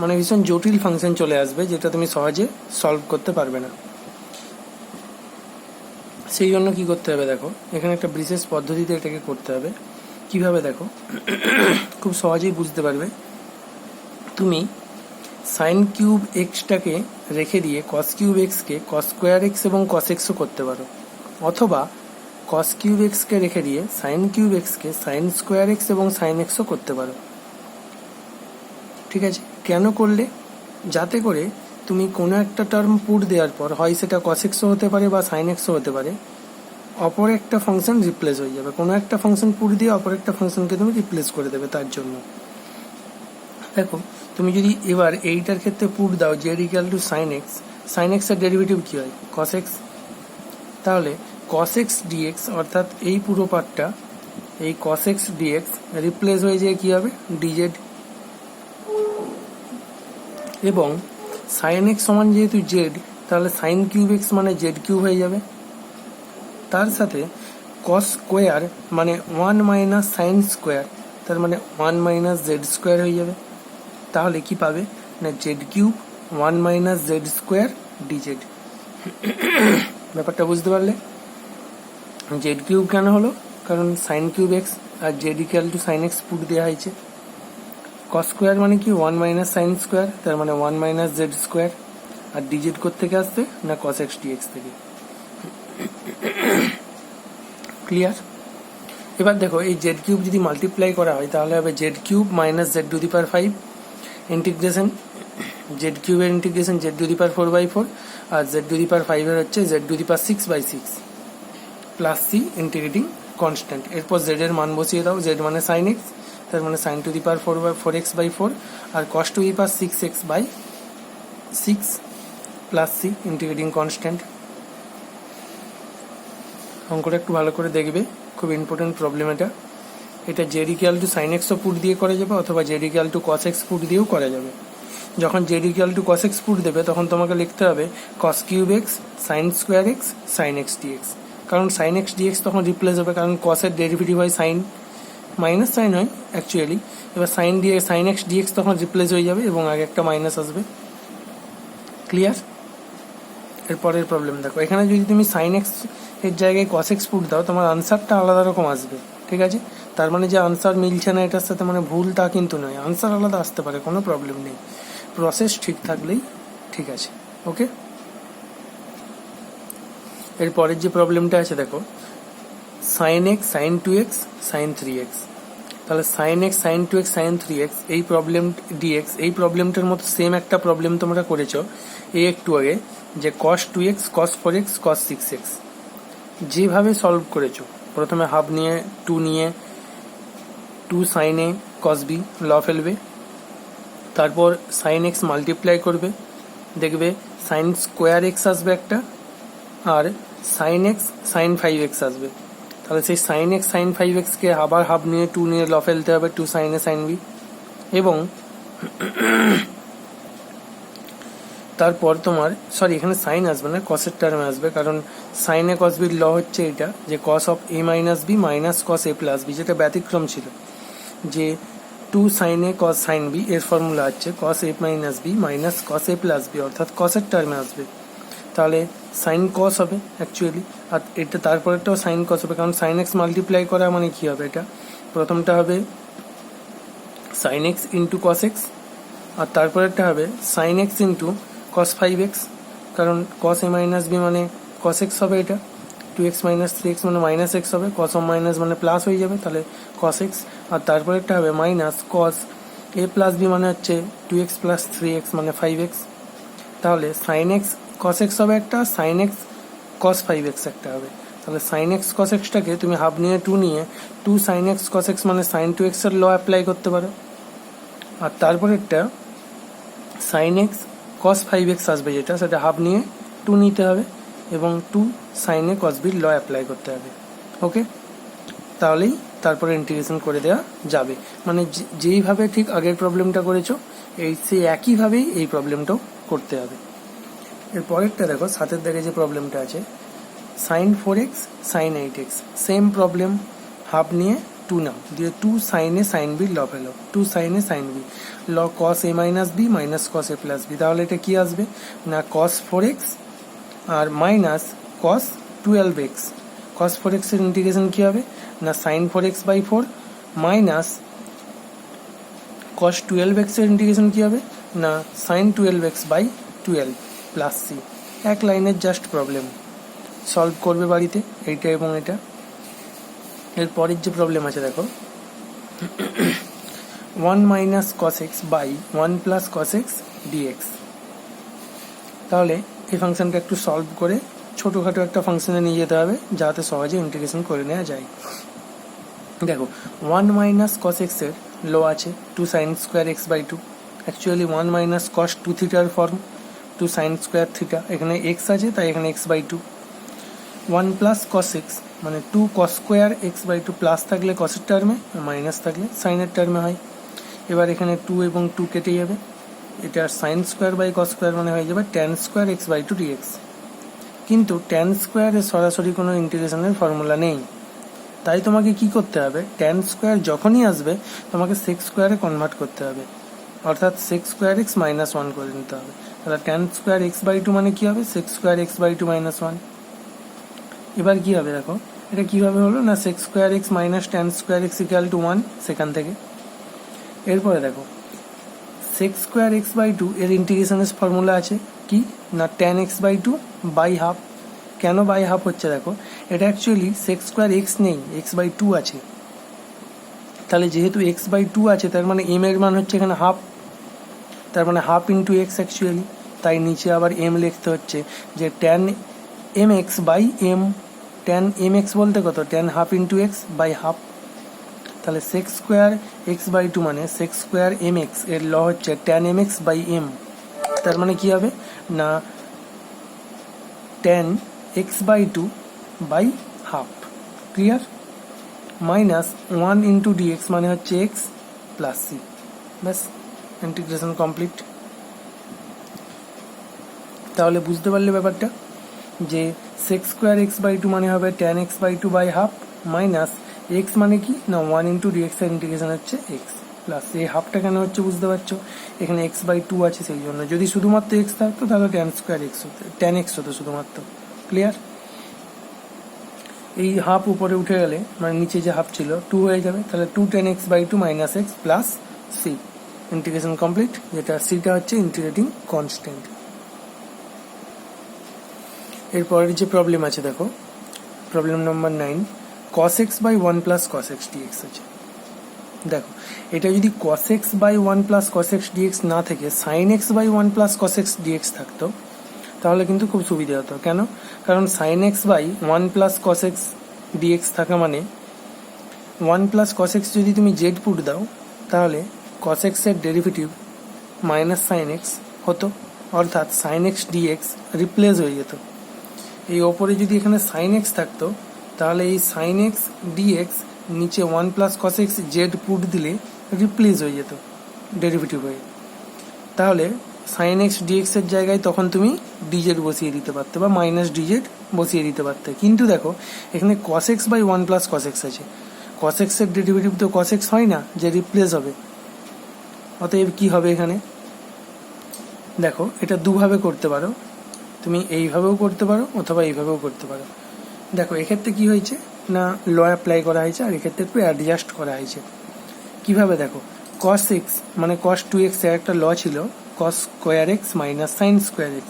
S1: মানে ভীষণ জটিল ফাংশন চলে আসবে যেটা তুমি সহজে সলভ করতে পারবে না। সেই জন্য কি করতে হবে দেখো, এখানে একটা বিশেষ পদ্ধতিতে এটাকে করতে হবে। কিভাবে দেখো, খুব সহজেই বুঝতে পারবে। তুমি সাইন কিউব এক্সটাকে রেখে দিয়ে কস কিউব এক্সকে কস স্কোয়ার এক্স এবং কস এক্সও করতে পারো, অথবা কস কিউব এক্সকে রেখে দিয়ে সাইন কিউব এক্সকে সাইন স্কোয়ার এক্স এবং সাইন এক্সও করতে পারো। ঠিক আছে, কেন করলে? যাতে করে তুমি কোনো একটা টার্ম পুট দেওয়ার পর হয় সেটা কস এক্সও হতে পারে বা সাইন এক্সও হতে পারে, অপর একটা ফাংশন রিপ্লেস হয়ে যাবে। কোনো একটা ফাংশন পুট দিয়ে অপর একটা ফাংশনকে তুমি রিপ্লেস করে দেবে। তার জন্য দেখো, তুমি যদি এবার এইটার ক্ষেত্রে পুট দাও Z equal to sine x, sine এক্সের ডেরিভেটিভ কী হয়? Cos x. তাহলে কস এক্স ডিএক্স অর্থাৎ এই পুরো পার্টটা, এই কস এক্স ডিএক্স রিপ্লেস হয়ে যায় কী হবে? ডিজেড। এবং সাইন এক্স সমান যেহেতু জেড, তাহলে সাইন কিউব এক্স মানে জেড কিউব হয়ে যাবে। তার সাথে কস স্কোয়ার মানে 1 মাইনাস সাইন স্কোয়ার, তার মানে 1 মাইনাস জেড স্কোয়ার হয়ে যাবে। তাহলে কি পাবে না Z cube 1 minus Z square dz. ব্যাপারটা বুঝতে পারলে? জেড কিউব কেন হলো? কারণ সাইন কিউব এক্স আর Z equal to sine x put দেওয়া হয়েছে। কস স্কোয়ার মানে কি 1 মাইনাস সাইন স্কোয়ার, তার মানে 1 মাইনাস জেড স্কোয়ার। আর ডিজেড কোত্থেকে আসছে না কস এক্স ডিএক্স থেকে। ক্লিয়ার? এবার দেখো এই জেড কিউব যদি মাল্টিপ্লাই করা হয় তাহলে হবে z cube minus z to the power 5 integration z কিউবের integration z to the power 4/4, আর জেড টু দি পাওয়ার 5 এর হচ্ছে z to the power 6/6 plus C integrating constant. এরপর জেড এর মান বসিয়ে দাও, জেড মানে সাইন এক্স, তার মানে sine to the power 4x/4, আর cos to the power 6x/6 plus C integrating constant. অঙ্কটা একটু ভালো করে দেখবে, খুব ইম্পর্টেন্ট প্রবলেম এটা। এটা জেড ইকুয়াল টু সাইন এক্সও পুট দিয়ে করা যাবে, অথবা z equal to cos x put দিয়েও করা যাবে। যখন z equal to cos x put দেবে তখন তোমাকে লিখতে হবে cos cube x sine square x sine x dx, কারণ সাইন এক্স ডিএক্স তখন রিপ্লেস হবে, কারণ কসের ডেরিভেটিভ হয় সাইন, মাইনাস সাইন হয় অ্যাকচুয়ালি। এবার সাইন এক্স ডিএক্স তখন রিপ্লেস হয়ে যাবে এবং আগে একটা মাইনাস আসবে। ক্লিয়ার? এরপরের প্রবলেম দেখো, এখানে যদি তুমি সাইন এক্স এর জায়গায় কস এক্স পুট দাও তোমার আনসারটা আলাদা রকম আসবে। ঠিক আছে, তার মানে যে আনসার মিলছে না এটার সাথে মানে ভুল তা কিন্তু নয়, আনসার আলাদা আসতে পারে, কোনো প্রবলেম নেই, প্রসেস ঠিক থাকলেই ঠিক আছে। ওকে, এরপরের যে প্রবলেমটা আছে দেখো, sine x sign 2x sign 3x। তাহলে sine x sign 2x sign 3x এই প্রবলেম ডিএক্স, এই প্রবলেমটার মতো সেম একটা প্রবলেম তোমরা করেছো এই একটু আগে, যে cos 2x cos 4x cos 6x। যেভাবে সলভ করেছো, প্রথমে হাফ নিয়ে 2 নিয়ে 2 সাইন এ cos b ল ফেলবে, তারপর সাইন এক্স মাল্টিপ্লাই করবে, দেখবে সাইন স্কোয়ার এক্স আসবে একটা, আর সাইন এক্স সাইন 5x আসবে। তাহলে সেই সাইন এক্স সাইন 5xকে আবার হাফ নিয়ে 2 নিয়ে ল ফেলতে হবে, 2 সাইন এ সাইন বি। এবং তারপর তোমার এখানে সাইন আসবে না, কসের টার্মে আসবে, কারণ সাইন এ কস বির ল হচ্ছে এটা যে cos of A minus B minus cos A plus B, যেটা ব্যতিক্রম ছিল, যে 2 sine A cos sine B এর ফর্মুলা হচ্ছে cos A minus B minus cos A plus B, অর্থাৎ কসের টার্মে আসবে। তাহলে সাইন কস হবে অ্যাকচুয়ালি, আর এটা তারপরেরটাও সাইন কস হবে, কারণ সাইন এক্স মাল্টিপ্লাই করা মানে কি হবে, এটা প্রথমটা হবে sine x into cos x, আর তারপরেরটা হবে sine x into cos 5x, কারণ cos a মাইনাস বি মানে cos x হবে এটা, 2x মাইনাস 3x মানে মাইনাস এক্স হবে, কস অফ মাইনাস মানে প্লাস হয়ে যাবে, তাহলে কস এক্স। আর তারপরে একটা হবে minus cos A plus B মানে হচ্ছে 2x প্লাস 3x মানে 5x। তাহলে সাইন এক্স কস এক্স হবে একটা, সাইন এক্স কস 5x একটা হবে। তাহলে সাইন এক্স কস এক্সটাকে তুমি হাফ নিয়ে 2 নিয়ে 2 সাইন এক্স কস এক্স মানে সাইন 2x এর ল অ্যাপ্লাই করতে পারো। আর তারপরে একটা সাইন এক্স কস 5x আসবে, যেটা সেটা হাফ নিয়ে 2 নিতে হবে এবং 2 সাইনে কস বির ল অ্যাপ্লাই করতে হবে। ওকে, তাহলেই তারপরে ইন্টিগ্রেশন করে দেওয়া যাবে। মানে যেইভাবে ঠিক আগের প্রবলেমটা করেছো সেই একইভাবেই এই প্রবলেমটাও করতে হবে। এর পরেরটা দেখো, সাথের দিকে যে প্রবলেমটা আছে sine 4x sine 8x, same problem, half নিয়ে 2 নাও, দিয়ে 2 সাইনে সাইন বি ল ফেলো, 2 সাইনে sign B law cos A minus B minus cos A plus B. তাহলে এটা কি আসবে না কস 4x আর মাইনাস কস 12x। কস 4x এর ইন্টিগ্রেশন কি হবে না sign 4x by 4 minus cos 12x এর ইন্টিগ্রেশন কি হবে না sign 12x by 12 plus C. এক লাইনের জাস্ট প্রবলেম, সলভ করবে বাড়িতে এইটা এবং এটা। এর পরের যে প্রবলেম আছে দেখো 1 minus cos x by 1 plus cos x dx. তাহলে এই ফাংশনটা একটু সলভ করে ছোটোখাটো একটা ফাংশনে নিয়ে যেতে হবে যাতে সহজে ইন্টিগ্রেশন করে নেওয়া যায়। দেখো 1 মাইনাস কস এক্স এর লো আছে 2 sine square x by 2, actually 1 minus cos 2 থিটার ফর্ম 2 সাইন স্কোয়ার থিটা, এখানে এক্স আছে তাই এখানে x by 2। 1 plus cos x মানে 2 cos square x by 2, plus থাকলে কসের টার্মে মাইনাস থাকলে সাইনের টার্মে হয়। এবার এখানে 2 এবং 2 কেটে যাবে, এটা sine square by cos square মানে হয়ে যাবে tan square x by 2 dx. কিন্তু ট্যান স্কোয়ারের সরাসরি কোনো ইন্টিগ্রেশনের ফর্মুলা নেই, তাই তোমাকে কি করতে হবে ট্যান স্কোয়ার যখনই আসবে তোমাকে সেক স্কোয়ারে কনভার্ট করতে হবে, অর্থাৎ সেক স্কোয়ার এক্স মাইনাস 1 করে নিতে হবে। তাহলে ট্যান স্কোয়ার এক্স বাই 2 মানে কি হবে sec square x by 2 minus 1। এবার কি হবে দেখো, এটা কিভাবে হলো না sec square x minus tan square x equal to 1 সেখান থেকে। এরপরে দেখো সেক স্কোয়ার এক্স বাই 2 এর ইন্টিগ্রেশনের ফর্মুলা আছে কি না tan x by 2 by half. কেন বাই হাফ হচ্ছে দেখো, এটা অ্যাকচুয়ালি সেক স্কোয়ার এক্স নেই, এক্স বাই 2 আছে। তাহলে যেহেতু এক্স বাই 2 আছে তার মানে এম এর মান হচ্ছে এখানে হাফ, তার মানে হাফ ইন্টু এক্স অ্যাকচুয়ালি, তাই নিচে আবার এম লিখতে হচ্ছে যে tan M x by M. Tan M x বলতে কত tan half into x by half. তাহলে সেক স্কোয়ার এক্স বাই 2 মানে সেক স্কোয়ার এম এক্স এর ল হচ্ছে tan M x by M, তার মানে কি হবে না tan x by 2 by half. Clear? Minus 1 into dx মানে হচ্ছে এক্স প্লাস সি। ব্যাস, ইন্টিগ্রেশন কমপ্লিট। তাহলে বুঝতে পারলে ব্যাপারটা যে সেক স্কোয়ার এক্স বাই 2 মানে হবে tan x by 2 by half minus x মানে কি না 1 ইন্টু ডিএক্স এর ইন্টিগ্রেশন হচ্ছে এক্স প্লাস এই হাফটা কেন হচ্ছে বুঝতে পারছো, এখানে এক্স বাই 2 আছে সেই জন্য। যদি শুধুমাত্র এক্স থাকতো তাহলে ট্যান স্কোয়ার এক্স হতো, ট্যান এক্স হতো শুধুমাত্র। ক্লিয়ার? এই হাফ উপরে উঠে গেলে মানে নিচে যে হাফ ছিল 2 হয়ে যাবে, তাহলে 2 tan x by 2 minus x plus C. Integration complete, যেটা সিটা হচ্ছে ইন্টিগ্রেটিং কনস্ট্যান্ট। এরপরের যে প্রবলেম আছে দেখো problem number 9 cos x by 1 plus cos x dx আছে। দেখো এটা যদি cos x by 1 plus cos x dx না থেকে sin x by 1 plus cos x dx থাকতো তাহলে কিন্তু খুব সুবিধা হতো। কেন? কারণ sin x by 1 plus cos x dx থাকা মানে 1 প্লাস cos x যদি তুমি z পুট দাও তাহলে cos x এর ডেরিভেটিভ মাইনাস sin x হতো, অর্থাৎ sin x dx রিপ্লেস হয়ে যেত। এই ওপরে যদি এখানে sin x থাকতো তাহলে এই sin x dx নিচে 1 plus cos x z put দিলে রিপ্লেস হয়ে যেত ডেরিভেটিভ হয়ে। তাহলে sin x dx এর জায়গায় তখন তুমি dz বসিয়ে দিতে পারতে বা মাইনাস dz বসিয়ে দিতে পারতে। কিন্তু দেখো এখানে cos x by 1 plus cos x আছে, cos x এর ডেরিভেটিভ তো cos x হয় না যে রিপ্লেস হবে। অতএব কি হবে এখানে দেখো এটা দুভাবে করতে পারো, তুমি এইভাবেও করতে পারো অথবা এইভাবেও করতে পারো। দেখো এক্ষেত্রে কি হয়েছে না ল অ্যাপ্লাই করা হয়েছে আর এক্ষেত্রে একটু অ্যাডজাস্ট করা হয়েছে। কিভাবে দেখো cos x মানে cos 2x এর একটা ল ছিল cos square x minus sine square x,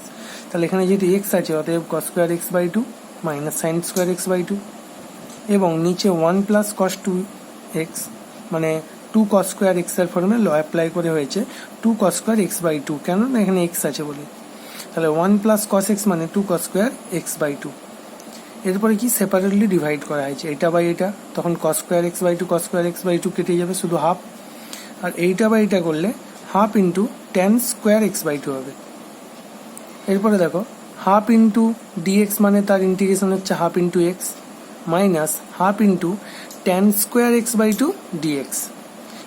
S1: তাহলে এখানে যেহেতু x আছে অতএব cos square x by 2 minus sine square x by two, এবং নিচে 1 প্লাস কস টু এক্স মানে 2 কস স্কোয়ার এক্স এর ফর্মে ল অ্যাপ্লাই করে হয়েছে 2 cos square x by two, কেন না এখানে এক্স আছে বলে। তাহলে 1 প্লাস কস এক্স মানে 2 cos square x by two. এরপরে কি সেপারেটলি ডিভাইড করা হয়েছে এটা বাই এটা, তখন cos square x by two cos square x by two কেটে যাবে, শুধু হাফ। আর এইটা বাই এটা করলে half into tan square x by two হবে। এরপরে দেখো হাফ ইন্টু ডিএক্স মানে তার ইন্টিগ্রেশন হচ্ছে half into x minus half into tan square x by two dx.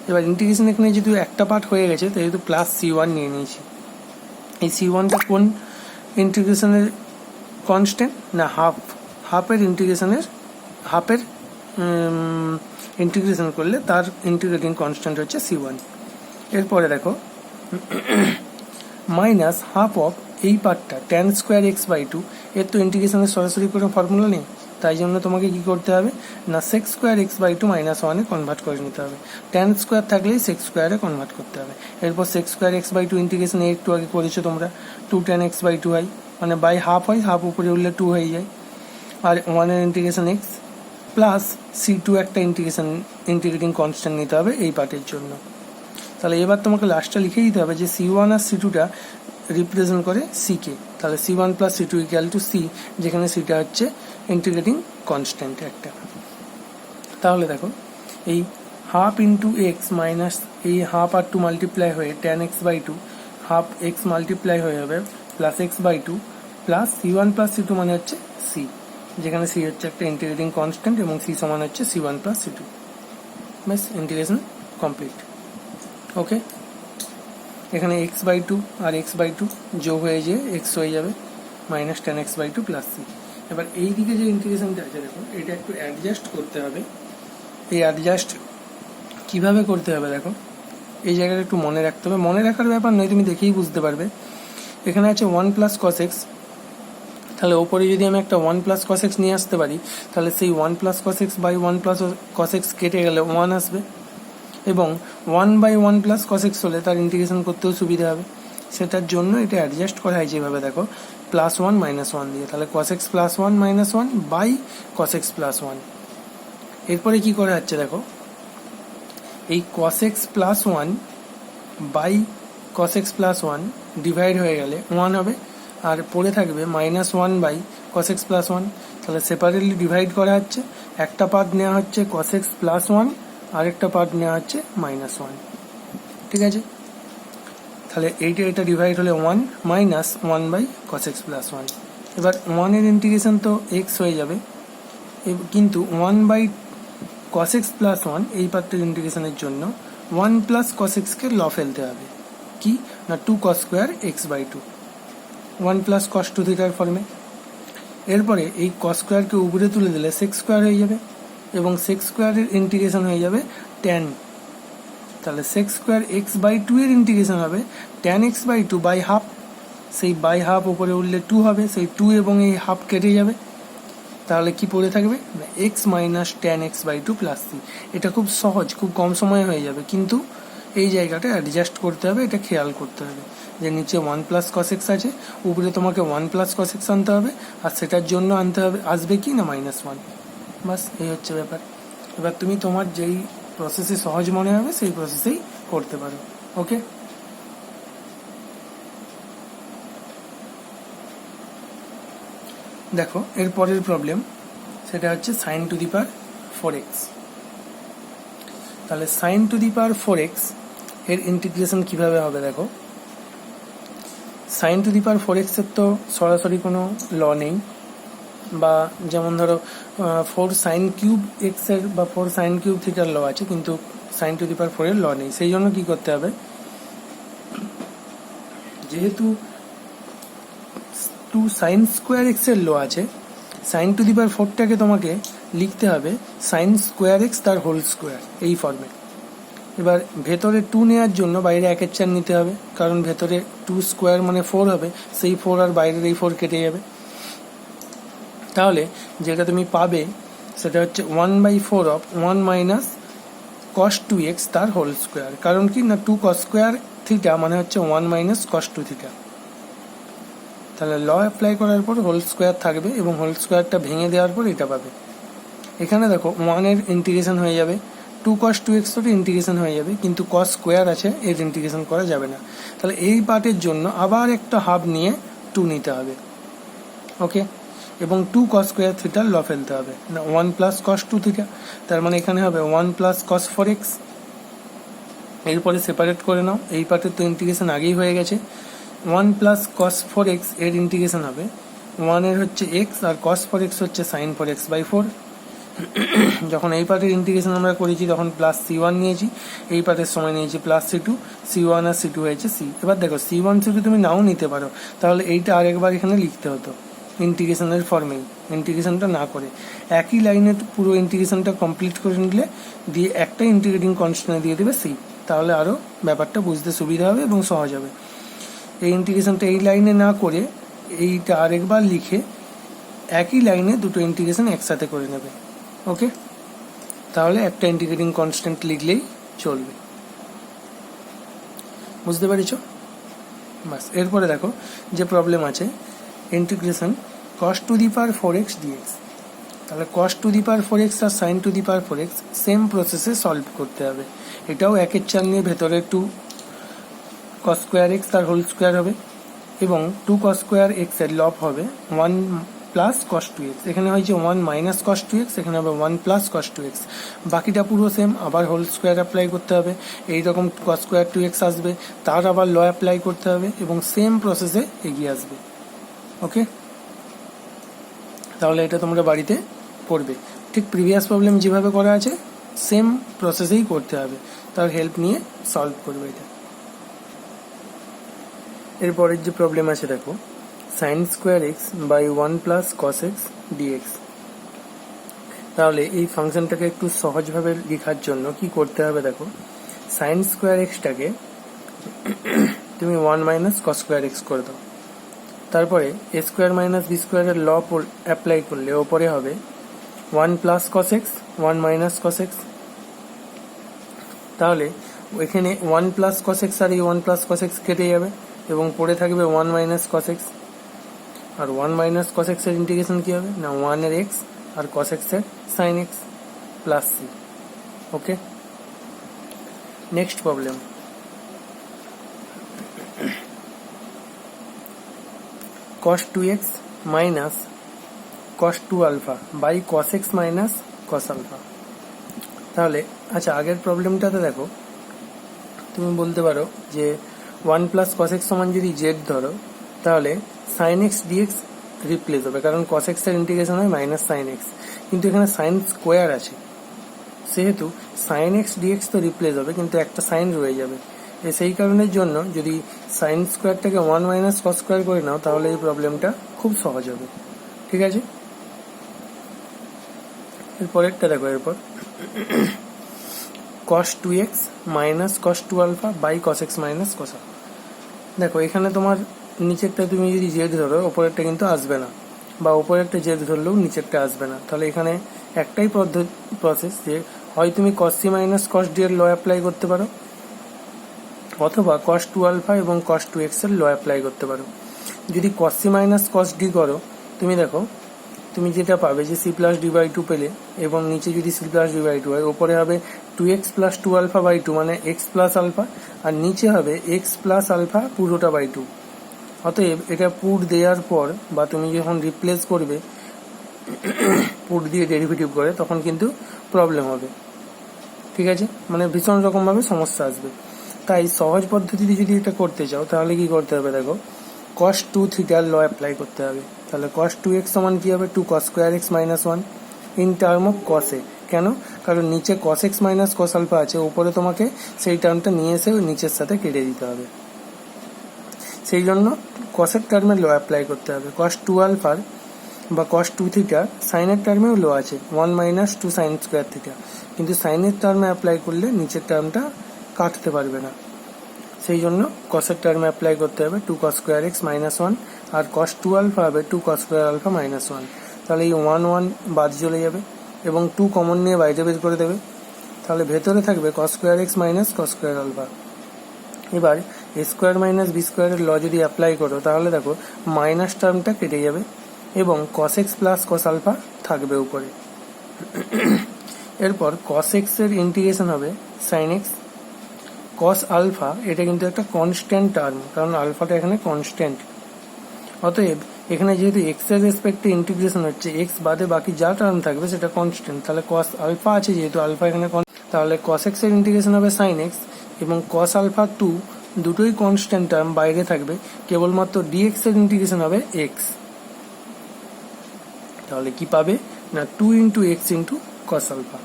S1: এবার ইন্টিগ্রেশন এখানে যেহেতু একটা পার্ট হয়ে গেছে তাই যেহেতু প্লাস C1 নিয়ে নিয়েছি। এই C1টা কোন ইন্টিগ্রেশনের কনস্ট্যান্ট না হাফের ইন্টিগ্রেশন করলে তার ইন্টিগ্রেটিং কনস্ট্যান্ট হচ্ছে C1। এরপরে দেখো মাইনাস হাফ অফ এই পার্টটা tan square x by two, এর তো ইন্টিগ্রেশনের সরাসরি কোনো ফর্মুলা নেই, তাই জন্য তোমাকে কি করতে হবে না sec square x by two minus ওয়ানে কনভার্ট করে নিতে হবে। ট্যান স্কোয়ার থাকলেই সেক্স স্কোয়ারে কনভার্ট করতে হবে। এরপর sec square x by two integration একটু আগে করেছো তোমরা, 2 ট্যান এক্স বাই টু হয় মানে বাই হাফ হয়, হাফ উপরে উঠলে 2 হয়ে যায়, আর 1 এর ইন্টিগ্রেশন এক্স প্লাস C2 একটা ইন্টিগ্রেটিং কনস্ট্যান্ট নিতে হবে এই পার্টের জন্য। তাহলে এবার তোমাকে লাস্টটা লিখে দিতে হবে যে C1 আর C2টা রিপ্রেজেন্ট করে সিকে, তাহলে C1 plus C2 equal to C, যেখানে সিটা হচ্ছে ইন্টিগ্রেটিং কনস্ট্যান্ট একটা। তাহলে দেখো এই হাফ ইন্টু এক্স মাইনাস এই হাফ আর টু মাল্টিপ্লাই হয়ে tan x by two, half x multiply হয়ে যাবে plus x by two plus C1 plus C2 মানে হচ্ছে সি, যেখানে সি হচ্ছে একটা ইন্টিগ্রেটিং কনস্ট্যান্ট এবং সি সমান হচ্ছে C1 প্লাস C2। ব্যাস ইন্টিগ্রেশন কমপ্লিট। ওকে, এখানে এক্স বাই টু আর এক্স বাই টু যোগ হয়ে যেয়ে এক্স হয়ে যাবে minus tan x by two plus C. এবার এই দিকে যে ইন্টিগ্রেশনটা আছে দেখো এটা একটু অ্যাডজাস্ট করতে হবে। এই অ্যাডজাস্ট কিভাবে করতে হবে দেখো, এই জায়গাটা একটু মনে রাখতে হবে, মনে রাখার ব্যাপার নয়, তুমি দেখেই বুঝতে পারবে। এখানে আছে 1 প্লাস কস এক্স, তাহলে ওপরে যদি আমি একটা 1 প্লাস কস এক্স নিয়ে আসতে পারি তাহলে সেই 1 plus cos x by 1 plus cos x কেটে গেলে 1 আসবে, এবং 1 বাই 1 প্লাস কস এক্স হলে তার ইন্টিগ্রেশন করতেও সুবিধা হবে। সেটার জন্য এটা অ্যাডজাস্ট করা হয় যেভাবে দেখো প্লাস 1 মাইনাস 1 দিয়ে, তাহলে cos x plus 1 minus 1 by cos x plus 1। এরপরে কি করা হচ্ছে দেখো এই cos x plus 1 by cos x plus 1 divide হয়ে গেলে 1 হবে, আর পড়ে থাকবে minus 1 by cos x plus 1। তাহলে সেপারেটলি ডিভাইড করা হচ্ছে, একটা পার্ট নেওয়া হচ্ছে কস এক্স প্লাস 1, আরেকটা পার্ট নেওয়া হচ্ছে মাইনাস 1। ঠিক আছে, তাহলে এটা ডিভাইড হলে 1 minus 1 by cos x plus 1। এবার 1 এর ইন্টিগ্রেশন তো এক্স হয়ে যাবে, কিন্তু 1 বাই কস এক্স প্লাস 1 এই পার্টের ইন্টিগ্রেশনের জন্য 1 প্লাস কস এক্সকে ল ফেলতে হবে, কি না 2 cos square x by two, 1 plus cos two থিটার ফর্মে। এরপরে এই কস স্কোয়ারকে উপরে তুলে দিলে সেক্স স্কোয়ার হয়ে যাবে, এবং সেক্স স্কোয়ারের ইন্টিগ্রেশন হয়ে যাবে ট্যান, তাহলে sec square x by two এর ইন্টিগ্রেশন হবে tan x by two by half, সেই বাই হাফ উপরে উঠলে 2 হবে, সেই 2 এবং এই হাফ কেটে যাবে, তাহলে কি পড়ে থাকবে x minus tan x by two plus c. এটা খুব সহজ, খুব কম সময়ে হয়ে যাবে, কিন্তু এই জায়গাটা অ্যাডজাস্ট করতে হবে, এটা খেয়াল করতে হবে যে নিচে 1 প্লাস কস এক্স আছে, উপরে তোমাকে 1 প্লাস কস এক্স আনতে হবে, আর সেটার জন্য আনতে হবে আসবে কি না মাইনাস 1। বাস এই হচ্ছে ব্যাপার। এবার তুমি তোমার যেই প্রসেসে সহজ মনে হবে সেই প্রসেসেই করতে পারো। ওকে, দেখো এর পরের প্রবলেম সেটা হচ্ছে sign to the power 4x। তাহলে sign to the power 4x এর ইন্টিগ্রেশন কিভাবে হবে দেখো, sign to the power 4x এর তো সরাসরি কোনো ল নেই, বা যেমন ধরো 4 সাইন কিউব এক্স এর বা 4 সাইন কিউব থিটার ল আছে, কিন্তু সাইন টু দি পাওয়ার 4 এর ল নেই। সেই জন্য কি করতে হবে, যেহেতু 2 সাইন স্কোয়ার এক্স এর ল আছে, সাইন টু দি পাওয়ার 4টাকে তোমাকে লিখতে হবে সাইন স্কোয়ার এক্স তার হোল স্কোয়ার এই ফর্মে। এবার ভেতরে 2 নেওয়ার জন্য বাইরে 1/4 নিতে হবে, কারণ ভেতরে 2 স্কোয়ার মানে 4 হবে, সেই 4 আর বাইরের এই 4 কেটে যাবে। তাহলে যেটা তুমি পাবে সেটা হচ্ছে 1/4 অফ 1 মাইনাস কস 2x তার হোল স্কোয়ার, কারণ কি না 2 কস স্কোয়ার থিটা মানে হচ্ছে 1 মাইনাস কস 2 থিটা। তাহলে ল অ্যাপ্লাই করার পর হোল স্কোয়ার থাকবে এবং হোল স্কোয়ারটা ভেঙে দেওয়ার পর এটা পাবে। এখানে দেখো 1 এর ইন্টিগ্রেশন হয়ে যাবে, 2 cos 2x তো ইন্টিগ্রেশন হয়ে যাবে, কিন্তু cos স্কোয়ার আছে এর ইন্টিগ্রেশন করা যাবে না। তাহলে এই পার্টের জন্য আবার একটা হাফ নিয়ে 2 নিতে হবে। ওকে, এবং 2 cos স্কোয়ার থিটার ল ফেলতে হবে না, 1 প্লাস cos 2 থিটা, তার মানে এখানে হবে 1 প্লাস cos 4x। এরপরে সেপারেট করে নাও, এই পার্টের তো ইন্টিগ্রেশন আগেই হয়ে গেছে। 1 প্লাস cos 4x এর ইন্টিগ্রেশন হবে 1 এর হচ্ছে x আর cos 4x হচ্ছে sin 4x/4। যখন এই পার্টের ইন্টিগ্রেশন আমরা করেছি তখন প্লাস c1 নিয়েছি, এই পার্টের সময় নিয়েছি প্লাস c2, c1 আর c2 হয়েছে c। এবার দেখো c1 c2 তুমি নাও নিতে পারো, তাহলে এইটা আরেকবার এখানে লিখতে হতো ইন্টিগ্রেশনের ফর্মেই, ইন্টিগ্রেশনটা না করে একই লাইনে পুরো ইন্টিগ্রেশনটা কমপ্লিট করে নিলে দিয়ে একটা ইন্টিগ্রেটিং কনস্ট্যান্ট দিয়ে দেবে c, তাহলে আরও ব্যাপারটা বুঝতে সুবিধা হবে এবং সহজ হবে। এই ইন্টিগ্রেশনটা এই লাইনে না করে এইটা আরেকবার লিখে একই লাইনে দুটো ইন্টিগ্রেশন একসাথে করে নেবে। ওকে, তাহলে একটা ইন্টিগ্রেটিং কনস্ট্যান্ট লিখলেই চলবে। বুঝতে পেরেছ? বাস, এরপরে দেখো যে প্রবলেম আছে integration cos to the power 4x dx। তাহলে cos to the power 4x আর sin to the power 4x same প্রসেসে সলভ করতে হবে। এটাও একের চাল নিয়ে ভেতরে 2 cos স্কোয়ার x তার হোল স্কোয়ার হবে এবং 2 cos স্কোয়ার x এর লব হবে 1 প্লাস cos 2x। এখানে হয়েছে 1 মাইনাস cos 2x, এখানে হবে 1 প্লাস cos 2x। বাকিটা পুরো সেম, আবার হোল স্কোয়ার অ্যাপ্লাই করতে হবে, এইরকম cos স্কোয়ার 2x আসবে, তার আবার ল অ্যাপ্লাই করতে হবে এবং সেম প্রসেসে এগিয়ে আসবে। ওকে, তাহলে এটা তোমরা বাড়িতে পড়বে, ঠিক প্রিভিয়াস প্রবলেম যেভাবে করা আছে সেম প্রসেসেই করতে হবে, তার হেল্প নিয়ে সলভ করবে এটা। এরপরের যে প্রবলেম আছে দেখো sin square x by 1 plus cos x dx। তাহলে এই ফাংশনটাকে একটু সহজভাবে লেখার জন্য কি করতে হবে দেখো, sin স্কোয়ার এক্সটাকে তুমি 1 মাইনাস cos স্কোয়ার x করে দাও, তারপরে a স্কোয়ার মাইনাস b স্কোয়ারের ল অ্যাপ্লাই করলে ওপরে হবে 1 plus cos x 1 minus cos x। তাহলে এখানে 1 প্লাস cos x আর এই 1 প্লাস cos x কেটে যাবে এবং পড়ে থাকবে 1 মাইনাস cos x, আর 1 মাইনাস cos x এর ইন্টিগ্রেশন কি হবে না 1 এর x আর cos x এর sin x plus c। Okay, next problem cos 2x minus cos 2 alpha by cos x minus cos alpha. তাহলে আচ্ছা, আগের প্রবলেমটাতে দেখো তুমি বলতে পারো যে 1 প্লাস cos x সমান যদি z ধরো তাহলে sin x dx রিপ্লেস হবে, কারণ cos x এর ইন্টিগ্রেশন হয় মাইনাস sin x, কিন্তু এখানে sin স্কোয়ার আছে সেহেতু sin x dx তো রিপ্লেস হবে কিন্তু একটা সাইন রয়ে যাবে। সেই কারণের জন্য যদি sin স্কোয়ারটাকে 1 মাইনাস cos স্কোয়ার করে নাও তাহলে এই প্রবলেমটা খুব সহজ হবে। ঠিক আছে, এরপরেরটা দেখো, এরপর cos 2x minus cos 2 alpha by cos x minus cos alpha. দেখো এখানে তোমার নিচেরটা তুমি যদি জেড ধরো ওপরেরটা কিন্তু আসবে না, বা ওপরেরটা জেড ধরলেও নিচেরটা আসবে না। তাহলে এখানে একটাই প্রসেস যে হয় তুমি cos c minus cos d এর ল অ্যাপ্লাই করতে পারো অথবা cos 2 আলফা এবং cos 2x এর ল অ্যাপ্লাই করতে পারো। যদি cos c minus cos d করো তুমি দেখো তুমি যেটা পাবে যে c প্লাস d বাই 2 পেলে, এবং নিচে যদি c প্লাস d বাই 2 হয় ওপরে হবে 2x প্লাস 2 আলফা বাই 2 মানে x প্লাস আলফা, আর নিচে হবে x প্লাস আলফা পুরোটা বাই 2। অতএব এটা পুট দেওয়ার পর বা তুমি যখন রিপ্লেস করবে পুট দিয়ে ডেরিভেটিভ করে তখন কিন্তু প্রবলেম হবে। ঠিক আছে, মানে ভীষণ রকমভাবে সমস্যা আসবে। তাই সহজ পদ্ধতিতে যদি এটা করতে চাও তাহলে কি করতে হবে দেখো, cos 2 থিটার ল অ্যাপ্লাই করতে হবে। তাহলে cos 2x সমান কি হবে 2 cos square x minus 1 in term of cos a। কেন? কারণ নিচে cos x minus cos alpha আছে, উপরে তোমাকে সেই টার্মটা নিয়ে এসে নিচের সাথে কেটে দিতে হবে, সেই জন্য cos এর টার্মে ল অ্যাপ্লাই করতে হবে। cos 2 আলফার বা cos 2 থিটা সাইনের টার্মেও ল আছে 1 মাইনাস 2 সাইন স্কোয়ার থিটা, কিন্তু সাইনের টার্মে অ্যাপ্লাই করলে নিচের টার্মটা কাটতে পারবে না, সেই জন্য cos এর টার্মে অ্যাপ্লাই করতে হবে 2 cos স্কোয়ার x মাইনাস 1 আর cos 2 আলফা হবে 2 cos স্কোয়ার আলফা মাইনাস 1। তাহলে এই 1 1 বাদ চলে যাবে এবং 2 কমন নিয়ে বাইরে বের করে দেবে, তাহলে ভেতরে থাকবে cos square x minus cos square alpha. এবার এ স্কোয়ার মাইনাস বি স্কোয়ারের ল যদি অ্যাপ্লাই করো তাহলে দেখো মাইনাস টার্মটা কেটে যাবে এবং কস এক্স প্লাস কস আলফা থাকবে উপরে। এরপর কস এক্স এর ইন্টিগ্রেশন হবে সাইন এক্স, কস আলফা এটা কিন্তু একটা কনস্ট্যান্ট টার্ম, কারণ আলফাটা এখানে কনস্ট্যান্ট। অতএব এখানে যেহেতু এক্স এর রেসপেক্টে ইন্টিগ্রেশন হচ্ছে, এক্স বাদে বাকি যা টার্ম থাকবে সেটা কনস্ট্যান্ট, তাহলে কস আলফা আছে যেহেতু আলফা এখানে, তাহলে কস এক্স এর ইন্টিগ্রেশন হবে সাইন এক্স এবং কস আলফা 2 দুটোই কনস্ট্যান্ট টার্ম বাইরে থাকবে, কেবলমাত্র ডিএক্স এর ইন্টিগ্রেশন হবে এক্স। তাহলে কি পাবে না 2 into x into cos alpha,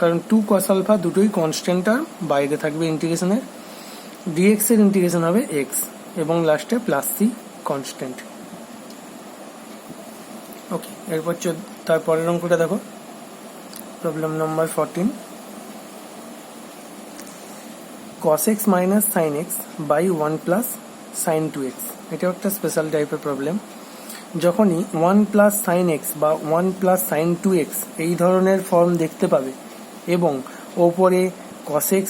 S1: কারণ 2 কস আলফা দুটোই কনস্ট্যান্ট টার্ম বাইরে থাকবে ইন্টিগ্রেশনের, ডিএক্স এর ইন্টিগ্রেশন হবে এক্স এবং লাস্টে প্লাস সি কনস্ট্যান্ট। ওকে, এরপর তারপরের অঙ্কটা দেখো, problem number 14, cos x minus sine x by 1 plus sine 2x। এটা একটা স্পেশাল টাইপের প্রবলেম। যখনই 1 প্লাস সাইন এক্স বা 1 প্লাস সাইন 2x এই ধরনের ফর্ম দেখতে পাবে এবং ওপরে cos x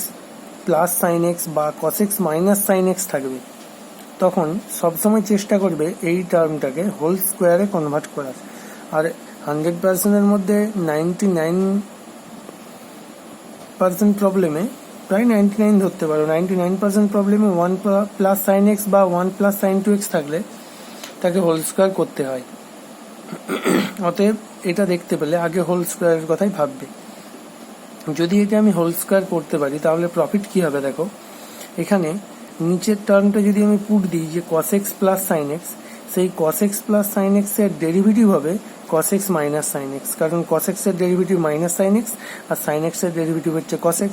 S1: plus sine x বা cos x minus sine x থাকবে, তখন সবসময় চেষ্টা করবে এই টার্মটাকে হোল স্কোয়ারে কনভার্ট করার। আর 100%-এর মধ্যে 99% প্রবলেমে, প্রায় 99 ধরতে পারো, 99% প্রবলেমে 1 প্লাস সাইন এক্স বা 1 প্লাস সাইন 2x থাকলে তাকে হোল স্কোয়ার করতে হয়। অতএব এটা দেখতে পেলে আগে হোল স্কোয়ারের কথাই ভাববে। যদি এটা আমি হোল স্কোয়ার করতে পারি তাহলে প্রফিট কি হবে দেখো, এখানে নিচের টার্মটা যদি আমি পুট দিই যে cos x plus sine x, সেই cos x plus sign x এর ডেরিভেটিভ হবে cos x minus sine x, কারণ cos x এর ডেরিভেটিভ মাইনাস সাইন এক্স আর সাইন এক্স এর ডেরিভেটিভ হচ্ছে cos x,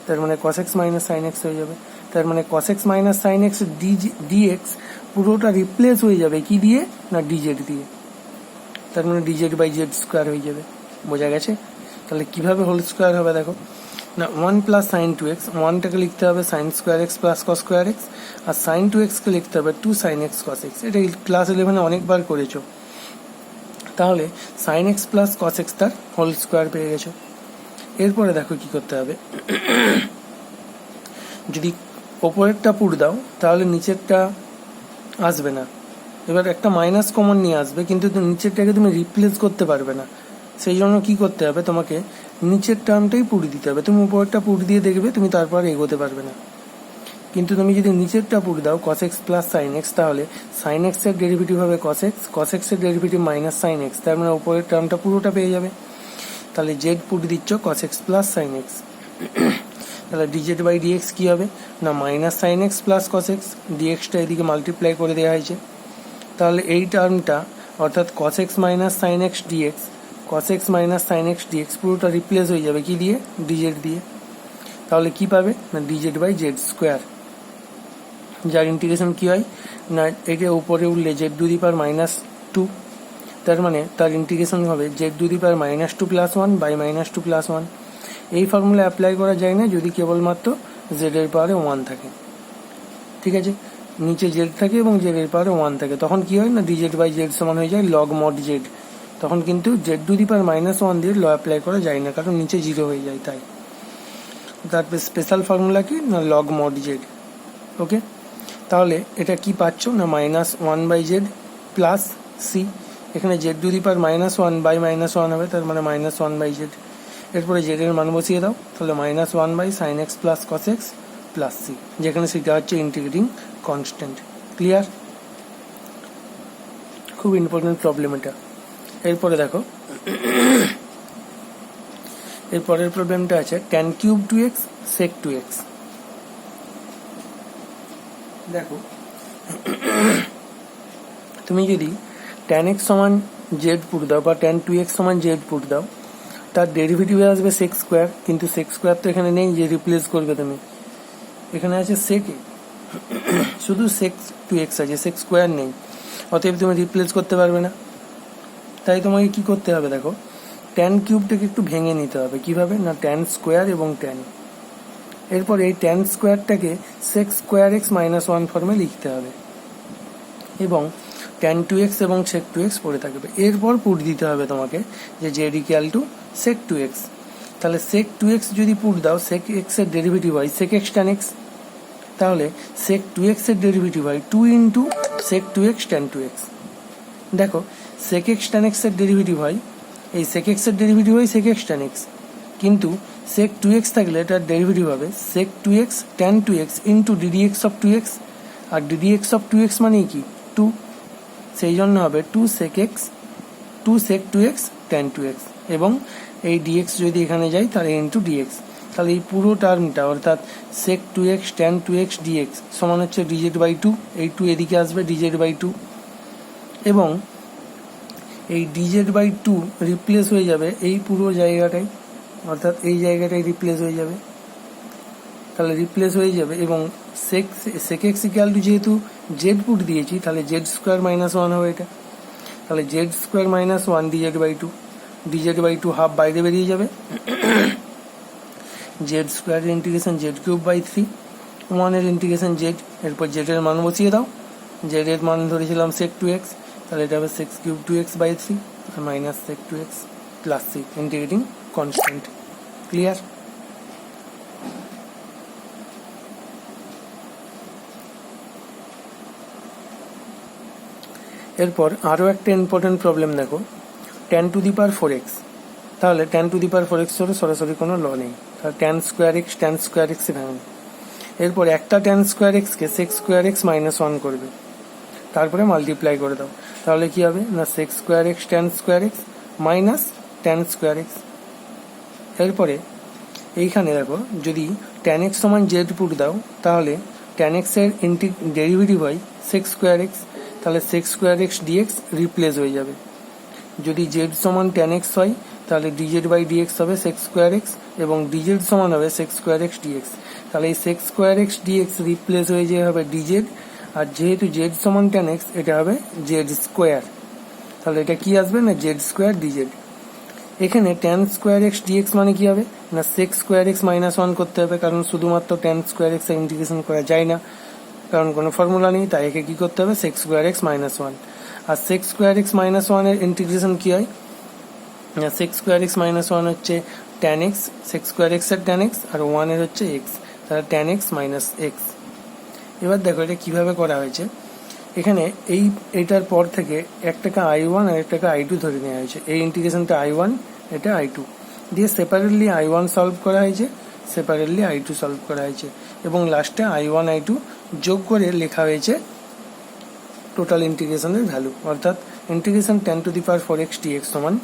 S1: তার মানে cos x minus sine x হয়ে যাবে। তার মানে cos x minus sine x dx পুরোটা রিপ্লেস হয়ে যাবে কি দিয়ে না dz দিয়ে, তার মানে dz বাই জেড স্কোয়ার হয়ে যাবে। বোঝা গেছে? তাহলে কিভাবে হোল স্কোয়ার হবে দেখো না, 1 প্লাস সাইন 2x, 1টাকে লিখতে হবে sine square x plus cos square x, আর সাইন 2x-কে লিখতে হবে 2 সাইন এক্স কস এক্স। এটা ক্লাস 11-এ অনেকবার করেছো। তাহলে sine x plus cos x তার হোল স্কোয়ার পেয়ে গেছো। এরপরে দেখো কি করতে হবে, যদি ওপরেরটা পুট দাও তাহলে নিচেরটা আসবে না, এবার একটা মাইনাস কমন নিয়ে আসবে, কিন্তু নিচেরটাকে তুমি রিপ্লেস করতে পারবে না। সেই জন্য কি করতে হবে, তোমাকে নিচের টার্মটাই পুট দিতে হবে। তুমি উপরেরটা পুট দিয়ে দেখবে তুমি তারপর এগোতে পারবে না, কিন্তু তুমি যদি নিচেরটা পুট দাও cos x plus sine x, তাহলে সাইন এক্স এর ডেরিভেটিভ হবে cos x, cos x এর ডেরিভেটিভ মাইনাস সাইন এক্স, তার মানে উপরের টার্মটা পুরোটা পেয়ে যাবে। তাহলে জেড পুট দিচ্ছ cos x plus sine x, তাহলে ডিজেড বাই ডিএক্স কি হবে না minus sine x plus cos x, ডিএক্সটা এদিকে মাল্টিপ্লাই করে দেওয়া হয়েছে। তাহলে এই টার্মটা অর্থাৎ cos x minus sine x dx, cos x minus sine x dx পুরোটা রিপ্লেস হয়ে যাবে কি দিয়ে, ডিজেড দিয়ে। তাহলে কি পাবে না ডিজেড বাই জেড স্কোয়ার, যার ইন্টিগ্রেশন কি হয় না এটা উপরে উঠলে z to the power minus 2, তার মানে তার ইন্টিগ্রেশন হবে z to the power minus 2 plus 1 by minus 2 plus 1। এই ফর্মুলা অ্যাপ্লাই করা যায় না যদি কেবলমাত্র জেড এর পাওয়ারে 1 থাকে। ঠিক আছে, নিচে জেড থাকে এবং জেড এর পাওয়ারে 1 থাকে, তখন কি হয় না ডিজেড বাই জেড সমান হয়ে যায় লগ মড জেড। তখন কিন্তু Z to the power minus 1 দিয়ে ল অ্যাপ্লাই করা যায় না, কারণ নিচে 0 হয়ে যায়। তাই তারপর স্পেশাল ফর্মুলা কি না লগ মড জেড। ওকে, তাহলে এটা কি পাচ্ছ না minus 1 by z plus c, এখানে z to the power minus 1 by minus 1 হবে, তার মানে মাইনাস 1 বাই জেড। এরপরে জেড এর মান বসিয়ে দাও, তাহলে minus 1 by sine x plus cos x plus c, যেখানে সেটা হচ্ছে ইন্টিগ্রেটিং কনস্ট্যান্ট। ক্লিয়ার? খুব ইম্পর্টেন্ট প্রবলেম এটা। এরপরে দেখো এরপরের প্রবলেমটা আছে tan cube 2x sec 2x। দেখো তুমি যদি tan x সমান z পুট দাও বা tan 2x সমান z পুট দাও, তার ডেরিভেটিভ আসবে sec স্কোয়ার, কিন্তু sec স্কোয়ার তো এখানে নেই যে রিপ্লেস করবে তুমি, এখানে আছে sec এ, শুধু sec 2x আছে, sec স্কোয়ার নেই, অতএব তুমি রিপ্লেস করতে পারবে না। তাই তোমাকে কি করতে হবে দেখো, tan কিউবটাকে একটু ভেঙে নিতে হবে। কিভাবে না tan স্কোয়ার এবং tan, এরপর এই tan স্কোয়ারটাকে sec square x minus 1 ফর্মে লিখতে হবে এবং tan 2x এবং sec 2x পড়ে থাকবে। এরপর পুট দিতে হবে তোমাকে যে z equal to sec 2x। তাহলে sec 2x যদি পুট দাও sec x এর ডেরিভেটিভ হয় sec x tan x, তাহলে sec 2x এর ডেরিভেটিভ হয় 2 into sec 2x tan 2x। দেখো sec x tan x এর ডেরিভেটিভ হয়, এই sec x এর ডেরিভেটিভ হয় sec x tan x, কিন্তু sec 2x থাকলে এটার ডেরিভেটিভ হবে sec 2x tan 2x into ddx of 2x, আর ddx অফ 2x মানে কি 2, সেই জন্য হবে 2 sec 2x tan 2x, এবং এই dx যদি এখানে যায় তাহলে ইন্টু dx, তাহলে এই পুরো টার্মটা অর্থাৎ sec 2x tan 2x dx সমান হচ্ছে dz বাই 2, এই 2 এদিকে আসবে dz বাই 2, এবং এই dz বাই 2 রিপ্লেস হয়ে যাবে এই পুরো জায়গাটাই, অর্থাৎ এই জায়গাটাই রিপ্লেস হয়ে যাবে, তাহলে রিপ্লেস হয়ে যাবে, এবং sec x ইকুয়াল টু যেহেতু z পুট দিয়েছি তাহলে z স্কোয়ার মাইনাস 1 হবে এটা, তাহলে z square minus 1 dz by 2 half বাইরে বেরিয়ে যাবে, z square integration z cube by 3, 1 এর ইন্টিগ্রেশন z, এরপর z এর মান বসিয়ে দাও, z এর মান ধরেছিলাম sec 2x, তাহলে এটা হবে sec cube 2x by 3 minus sec 2x plus c, integrating constant. Clear? এরপর আরও একটা ইম্পর্টেন্ট প্রবলেম দেখো, tan to the power 4x, তাহলে tan to the power 4x হলে সরাসরি কোনো ল নেই, তাহলে tan স্কোয়ার x এখানে, এরপর একটা tan স্কোয়ার x কে sec স্কোয়ার x মাইনাস 1 করবে, তারপরে মাল্টিপ্লাই করে দাও, তাহলে কি হবে না sec square x tan square x minus tan square x। এরপরে এইখানে দেখো যদি tan x সমান z পুট দাও তাহলে tan x এর ডেরিভেটিভ হয় sec স্কোয়ার x, তাহলে sec square x dx replace হয়ে যাবে, যদি z সমান tan x হয় তাহলে dz বাই dx হবে sec স্কোয়ার x, এবং dz সমান হবে sec স্কোয়ার x dx, তাহলে এই sec square x dx replace হয়ে যাবে হবে dz, আর যেহেতু z সমান tan x এটা হবে z স্কোয়ার, তাহলে এটা কি আসবে না z স্কোয়ার dz। এখানে tan স্কোয়ার x dx মানে কি হবে না sec স্কোয়ার x মাইনাস 1 করতে হবে, কারণ শুধুমাত্র tan স্কোয়ার x এর ইন্টিগ্রেশন করা যায় না, কারণ কোনো ফর্মুলা নেই, তাই একে কি করতে হবে sec স্কোয়ার x মাইনাস 1, আর sec স্কোয়ার x মাইনাস 1 এর ইন্টিগ্রেশন কি হয় না sec স্কোয়ার x মাইনাস 1 হচ্ছে tan x, sec square x এর tan x, আর 1 এর হচ্ছে x, তাহলে tan x মাইনাস x। এবার দেখো এটা কিভাবে করা হয়েছে, এখানে এইটার পর থেকে একটাকে i1 আর একটাকে i2 ধরে নেওয়া হয়েছে, এই ইন্টিগ্রেশনটা i1 এটা i2 দিয়ে সেপারেটলি i1 সলভ করা হয়েছে, সেপারেটলি i2 সলভ করা হয়েছে, এবং লাস্টে i1 i2 যোগ করে লেখা হয়েছে টোটাল ইন্টিগ্রেশনের ভ্যালু, অর্থাৎ integration tan to the power 4x dx সমান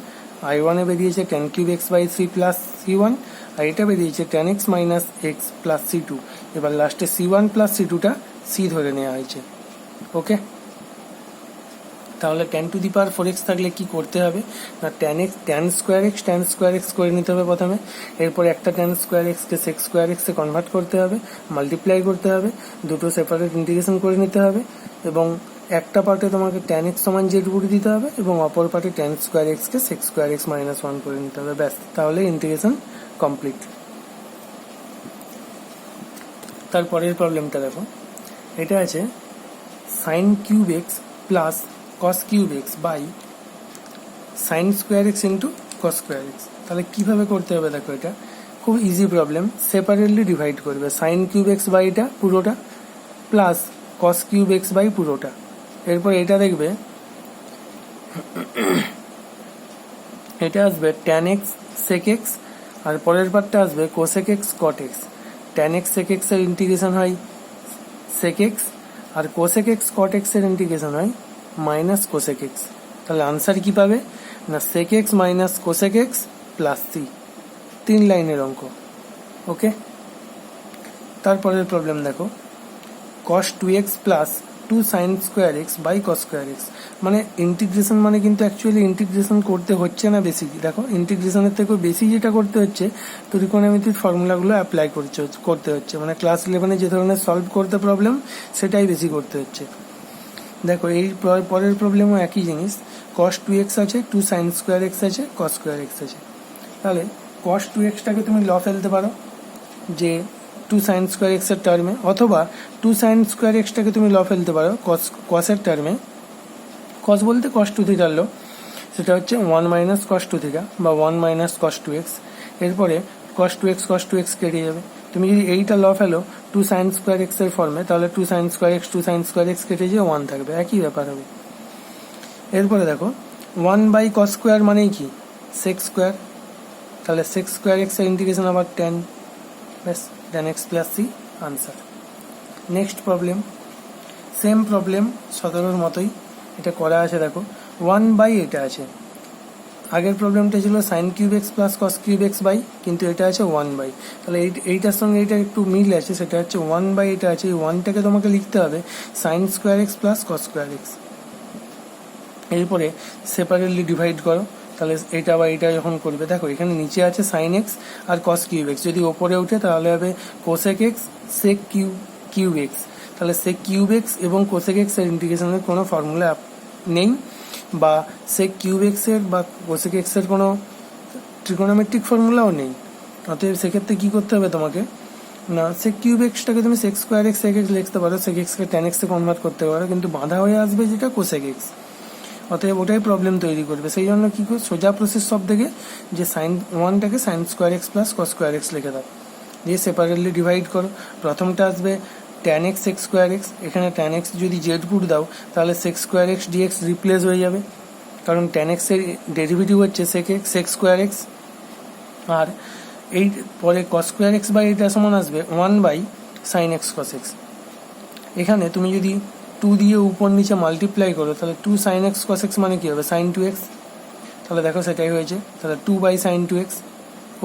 S1: i1 এ বেরিয়েছে tan cube x by 3 plus c1, আর এটা বেরিয়েছে tan x minus x plus c2, এবার লাস্টে c1 প্লাস c2টা c ধরে নেওয়া হয়েছে। ওকে, তাহলে tan to the power 4x থাকলে কি করতে হবে না tan স্কোয়ার x করে নিতে হবে প্রথমে, এরপর একটা tan স্কোয়ার x কে sec স্কোয়ার x এ কনভার্ট করতে হবে, মাল্টিপ্লাই করতে হবে, দুটো সেপারেট ইন্টিগ্রেশন করে নিতে হবে, এবং একটা পার্টে তোমাকে tan x সমান z পুট দিতে হবে, এবং অপর পার্টে tan স্কোয়ার x কে sec স্কোয়ার x মাইনাস 1 করে নিতে হবে, ব্যাস, তাহলে ইন্টিগ্রেশন কমপ্লিট। তারপরের প্রবলেমটা দেখো, এটা আছে sin cube x plus cos cube x by sin square x into cos square x, তাহলে কিভাবে করতে হবে দেখো, এটা খুব ইজি প্রবলেম, সেপারেটলি ডিভাইড করবে sin কিউব x বাই এটা পুরোটা plus cos cube x by পুরোটা, এরপর এটা দেখবে এটা আসবে tan x sec x, আর পরের পার্টটা আসবে cosec x cot x, tan x sec x এর ইন্টিগ্রেশন হয় sec x, আর cosec x cot x এর ইন্টিগ্রেশন হয় মাইনাস cosec x, তাহলে আনসার কি পাবে না sec x minus cosec x plus c, 3 লাইনের অঙ্ক। ওকে, তারপরের প্রবলেম দেখো cos 2x plus 2 sin square x by cos square x, মানে ইন্টিগ্রেশন মানে কিন্তু অ্যাকচুয়ালি ইন্টিগ্রেশন করতে হচ্ছে না বেশি, দেখো ইন্টিগ্রেশনের থেকেও বেশি যেটা করতে হচ্ছে ত্রিকোণমিতির ফর্মুলাগুলো অ্যাপ্লাই করতে হচ্ছে, মানে ক্লাস 11-এ যে ধরনের সলভ করতে প্রবলেম সেটাই বেশি করতে হচ্ছে। দেখো এই পরের প্রবলেমও একই জিনিস, cos 2x আছে, 2 sin স্কোয়ার x আছে, cos স্কোয়ার x আছে, তাহলে cos 2xটাকে তুমি ল ফেলতে পারো যে 2 sin স্কোয়ার x এর টার্মে, অথবা 2 sin স্কোয়ার xটাকে তুমি ল ফেলতে পারো cos এর টার্মে, cos বলতে cos 2 থিটার ল, সেটা হচ্ছে 1 মাইনাস cos 2 থিটা বা 1 মাইনাস cos 2x, এরপরে cos 2x কেটে যাবে, তুমি যদি এইটা ল ফেলো টু সাইন স্কোয়ার এক্স এর ফর্মে, তাহলে টু সাইন স্কোয়ার এক্স কেটে যেয়ে 1 থাকবে, একই ব্যাপার হবে। এরপরে দেখো 1 বাই কস স্কোয়ার মানেই কি সেক স্কোয়ার, তাহলে সেক স্কোয়ার এক্স এর ইন্টিগ্রেশন আবার টেন, ব্যাস tan x plus c answer. Next problem, same problem 17 মতোই এটা করা আছে। দেখো 1 বাই এটা আছে, আগের প্রবলেমটা ছিল sine cube x plus cos cube x by, কিন্তু এটা আছে 1 বাই, তাহলে এইটার সঙ্গে এটা একটু মিল আছে, সেটা হচ্ছে 1 বাই এটা আছে, এই 1টাকে তোমাকে লিখতে হবে sine square x plus cos square x. এরপরে সেপারেটলি ডিভাইড করো, তাহলে এটা বা এটা যখন করবে, দেখো এখানে নিচে আছে সাইন এক্স আর কস কিউব এক্স, যদি ওপরে ওঠে তাহলে হবে কোসেক এক্স সেক কিউব এক্স, তাহলে সেক কিউব এক্স এবং কোসেক এক্স এর ইন্টিগ্রেশনের কোনো ফর্মুলা নেই, বা সেক কিউব এক্স এর বা কোসেক এক্স এর কোনো ট্রিগোনোমেট্রিক ফর্মুলাও নেই। অতএব সেক্ষেত্রে কি করতে হবে তোমাকে, না সেক কিউব এক্সটাকে তুমি sec square x sec x লিখতে পারো, সেক এক্সকে টেন এক্সে কনভার্ট করতে পারো, কিন্তু বাঁধা হয়ে আসবে যেটা কোসেক এক্স, অতএব ওটাই প্রবলেম তৈরি করবে। সেই জন্য কি করে সোজা প্রসেস সব থেকে, যে সাইন 1টাকে sine square x plus cos square x লিখে দাও, দিয়ে সেপারেটলি ডিভাইড করো। প্রথমটা আসবে tan x sec square x, এখানে ট্যান এক্স যদি জেড পুট দাও তাহলে sec square x dx replace হয়ে যাবে, কারণ ট্যান এক্স এর ডেরিভেটিভ হচ্ছে সেক স্কোয়ার এক্স, আর এই পরে কস স্কোয়ার এক্স বাই এটা সমান আসবে 1 by sine x cos x. এখানে তুমি যদি 2 দিয়ে উপর নিচে মাল্টিপ্লাই করো, তাহলে 2 সাইন এক্স কস এক্স মানে কি হবে সাইন 2x, তাহলে দেখো সেটাই হয়েছে, তাহলে 2 বাই সাইন 2x,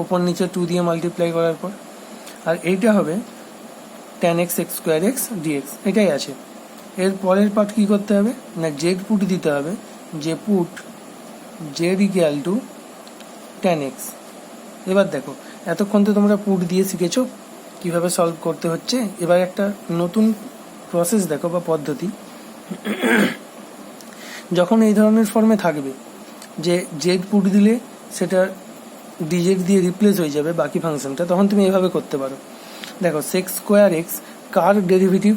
S1: উপর নিচে 2 দিয়ে মাল্টিপ্লাই করার পর, আর এইটা হবে tan x x square x dx, এটাই আছে। এর পরের পার্ট কি করতে হবে, না জেড পুট দিতে হবে, যে put Z equal to tan x. এবার দেখো এতক্ষণ তো তোমরা পুট দিয়ে শিখেছো কিভাবে সলভ করতে হচ্ছে, এবার একটা নতুন প্রসেস দেখো বা পদ্ধতি। যখন এই ধরনের ফর্মে থাকবে যে জেড পুট দিলে সেটা ডিজেড দিয়ে রিপ্লেস হয়ে যাবে বাকি ফাংশনটা, তখন তুমি এভাবে করতে পারো। দেখো সেক স্কোয়ার এক্স কার ডেরিভেটিভ,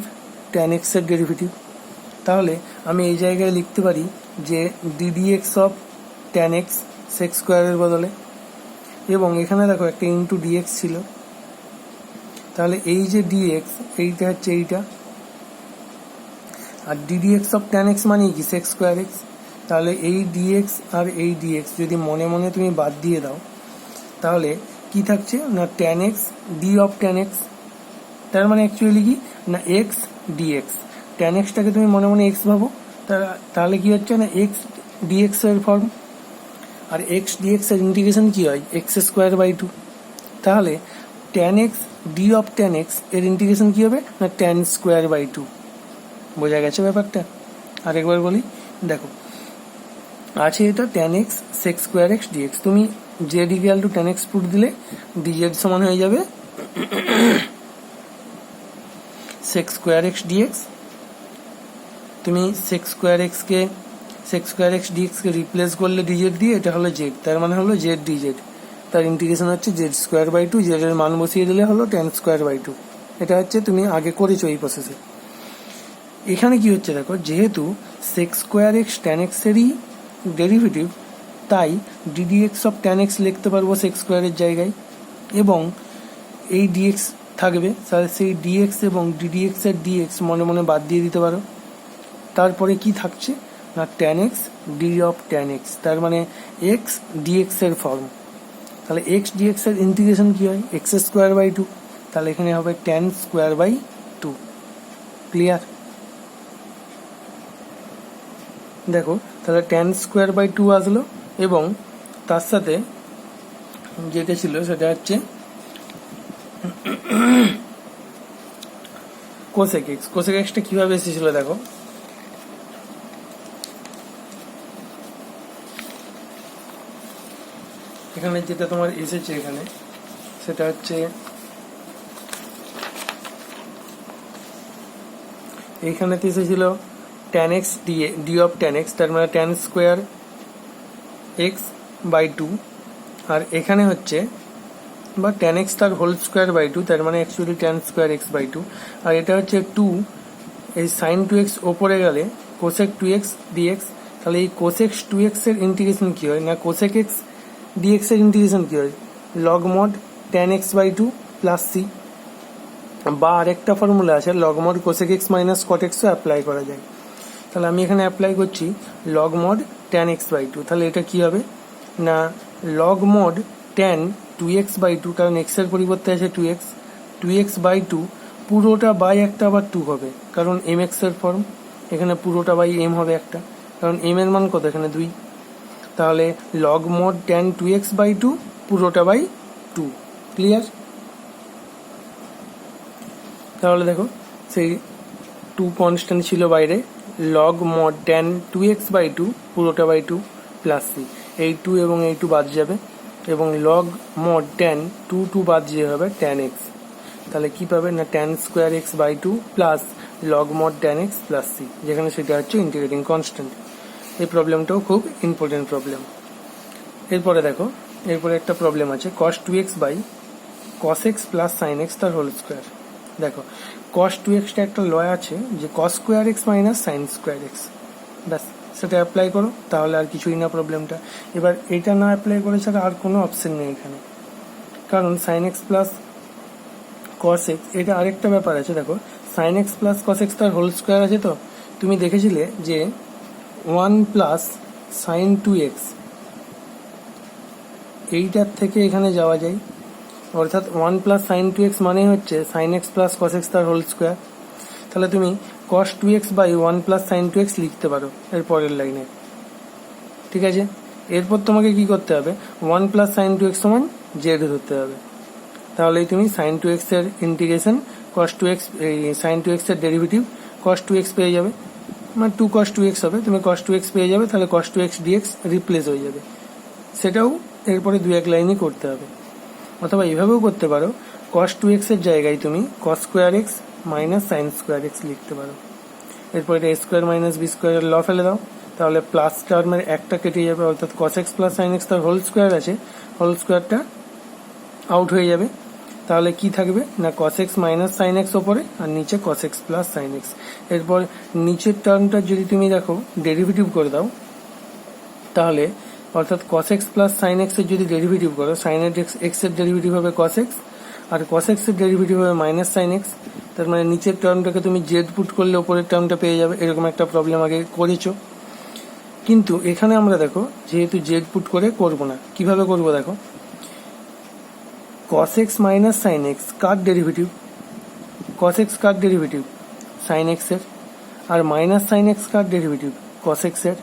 S1: ট্যান এক্স এর ডেরিভেটিভ, তাহলে আমি এই জায়গায় লিখতে পারি যে d d x of tan x sec স্কোয়ারের বদলে, এবং এখানে দেখো একটা ইন্টু ডিএক্স ছিল, তাহলে এই যে ডিএক্স এইটা হচ্ছে এইটা, আর d d x of tan x মানে কি সেক স্কোয়ার এক্স, তাহলে এই ডিএক্স আর এই ডিএক্স যদি মনে মনে তুমি বাদ দিয়ে দাও, তাহলে কি থাকছে না tan x d of tan x, তার মানে অ্যাকচুয়ালি কি না এক্স ডিএক্স, ট্যান এক্সটাকে তুমি মনে মনে এক্স ভাবো, তাহলে কি হচ্ছে না এক্স ডিএক্স এর ফর্ম, আর এক্স ডিএক্স এর ইন্টিগ্রেশন কি হয় এক্স স্কোয়ার বাই 2, তাহলে tan x d of tan x এর ইন্টিগ্রেশন কি হবে না ট্যান স্কোয়ার বাই 2। বোঝা গেছে ব্যাপারটা? আরেকবার বলি, দেখো আছে এটা tan x sec square x dx, তুমি z equal to tan x put দিলে ডিজেড সমান হয়ে যাবে সেক স্কোয়ার এক্স ডিএক্স, তুমি সেক স্কোয়ার এক্স ডিএক্স কে রিপ্লেস করলে ডিজেড দিয়ে, এটা হলো জেড, তার মানে হলো জেড ডিজেড, তার ইন্টিগ্রেশন হচ্ছে জেড স্কোয়ার বাই 2, জেড এর মান বসিয়ে দিলে হলো ট্যান স্কোয়ার বাই 2। এটা হচ্ছে তুমি আগে করেছো এই প্রসেসে। এখানে কি হচ্ছে দেখো, যেহেতু sec square x tan x এরই ডেরিভেটিভ, তাই d d x of tan x লিখতে পারবো সেক স্কোয়ারের জায়গায়, এবং এই ডিএক্স থাকবে, তাহলে সেই ডিএক্স এবং ডিডিএক্স এর ডিএক্স মনে মনে বাদ দিয়ে দিতে পারো। তারপরে কি থাকছে না tan x d of tan x, তার মানে এক্স ডিএক্স এর ফর্ম, তাহলে এক্স ডিএক্স এর ইন্টিগ্রেশন কি হয় এক্স স্কোয়ার বাই 2, তাহলে এখানে হবে ট্যান স্কোয়ার বাই 2। ক্লিয়ার? দেখো তাহলে ট্যান স্কোয়ার বাই 2 আসলো, এবং তার সাথে যেটা ছিল সেটা হচ্ছে কোসেক এক্স। কোসেক এক্সটা কিভাবে এসেছিল দেখো, এখানে যেটা তোমার এসেছে এখানে সেটা হচ্ছে এইখানেতে এসেছিল tan x d of tan x, তার মানে ট্যান স্কোয়ার এক্স বাই 2, আর এখানে হচ্ছে বা ট্যান এক্স তার হোল স্কোয়ার বাই 2, তার মানে actually tan square x by 2, আর এটা হচ্ছে 2, এই সাইন 2x ওপরে গেলে কোসেক 2x dx, তাহলে এই কোসেক 2x এর ইন্টিগ্রেশন কি হয় না কোসেক x dx এর ইন্টিগ্রেশন কি হয় log mod tan x by 2 plus c, বা আরেকটা ফর্মুলা আছে log mod cosec x minus cot এক্সও অ্যাপ্লাই করা যায়। তাহলে আমি এখানে অ্যাপ্লাই করছি log mod tan x by two. তাহলে এটা কি হবে না log mod tan 2x by two, কারণ এক্সের পরিবর্তে আছে 2x বাই টু, পুরোটা বাই একটা আবার 2 হবে, কারণ এম এক্সের ফর্ম, এখানে পুরোটা বাই এম হবে একটা, কারণ এম এর মান কত এখানে 2। তাহলে log mod tan 2x by two পুরোটা বাই 2। ক্লিয়ার? তাহলে দেখো সেই 2 কনস্ট্যান্ট ছিল বাইরে, log mod tan 2x by two পুরোটা বাই 2 প্লাস সি, এই 2 এবং এই 2 বাদ যাবে, এবং লগ মড ট্যান 2 বাদ দিয়ে হবে ট্যান এক্স। তাহলে কি পাবে না tan square x by two plus log mod tan x plus c, যেখানে সেটা হচ্ছে ইন্টিগ্রেটিং কনস্ট্যান্ট। এই প্রবলেমটাও খুব ইম্পর্টেন্ট প্রবলেম। এরপরে দেখো, এরপরে একটা প্রবলেম আছে cos 2x by cos x plus sin x তার হোল স্কোয়ার। দেখো cos 2x টা একটা ল আছে যে cos square x minus sine square x, ব্যাস সেটা অ্যাপ্লাই করো, তাহলে আর কিছুই না প্রবলেমটা। এবার এটা না অ্যাপ্লাই করে ছাড়া আর কোনো অপশন নেই এখানে, কারণ sine x plus cos x, এটা আরেকটা ব্যাপার আছে। দেখো sine x plus cos x তার হোল স্কোয়ার আছে, তো তুমি দেখেছিলে যে 1 প্লাস সাইন 2x, এইটার থেকে এখানে যাওয়া যায়, অর্থাৎ 1 প্লাস সাইন 2x মানে হচ্ছে sine x plus cos x তার হোল স্কোয়ার। তাহলে তুমি cos 2x by 1 plus sine 2x লিখতে পারো এর পরের লাইনে, ঠিক আছে? এরপর তোমাকে কি করতে হবে, 1 প্লাস সাইন 2x সমান জেড ধরতে হবে, তাহলেই তুমি সাইন 2x এর ইন্টিগ্রেশন cos 2x, এই সাইন 2x এর ডেরিভেটিভ cos 2x পেয়ে যাবে, মানে 2 cos 2x হবে, তুমি cos 2x পেয়ে যাবে, তাহলে cos 2x dx রিপ্লেস হয়ে যাবে। সেটাও এরপরে 2-1 লাইনই করতে হবে। অথবা এইভাবেও করতে পারো, cos 2x এর জায়গায় তুমি cos square x minus sine square x লিখতে পারো। এরপর এটা a স্কোয়ার মাইনাস বি স্কোয়ারের ল ফেলে দাও, তাহলে প্লাস টার্মের একটা কেটে যাবে, অর্থাৎ cos x plus sign x তার হোল স্কোয়ার আছে, হোল স্কোয়ারটা আউট হয়ে যাবে। তাহলে কি থাকবে না cos x minus sine x ওপরে, আর নিচে cos x plus sine x. এরপর নিচের টার্মটা যদি তুমি দেখো ডেরিভেটিভ করে দাও, তাহলে অর্থাৎ cos x plus sign x এর যদি ডেরিভেটিভ করো, সাইন এক্স এর ডেরিভেটিভ হবে cos x, আর cos x এর ডেরিভেটিভ হবে মাইনাস সাইন এক্স। তার মানে নিচের টার্মটাকে তুমি জেড পুট করলে ওপরের টার্মটা পেয়ে যাবে। এরকম একটা প্রবলেম আগে করেছো, কিন্তু এখানে আমরা দেখো যেহেতু জেড পুট করে করবো না, কিভাবে করবো দেখো, cos x minus sine x কার ডেরিভেটিভ, cos x কার ডেরিভেটিভ সাইন এক্স এর, আর মাইনাস সাইন এক্স কার ডেরিভেটিভ cos x এর।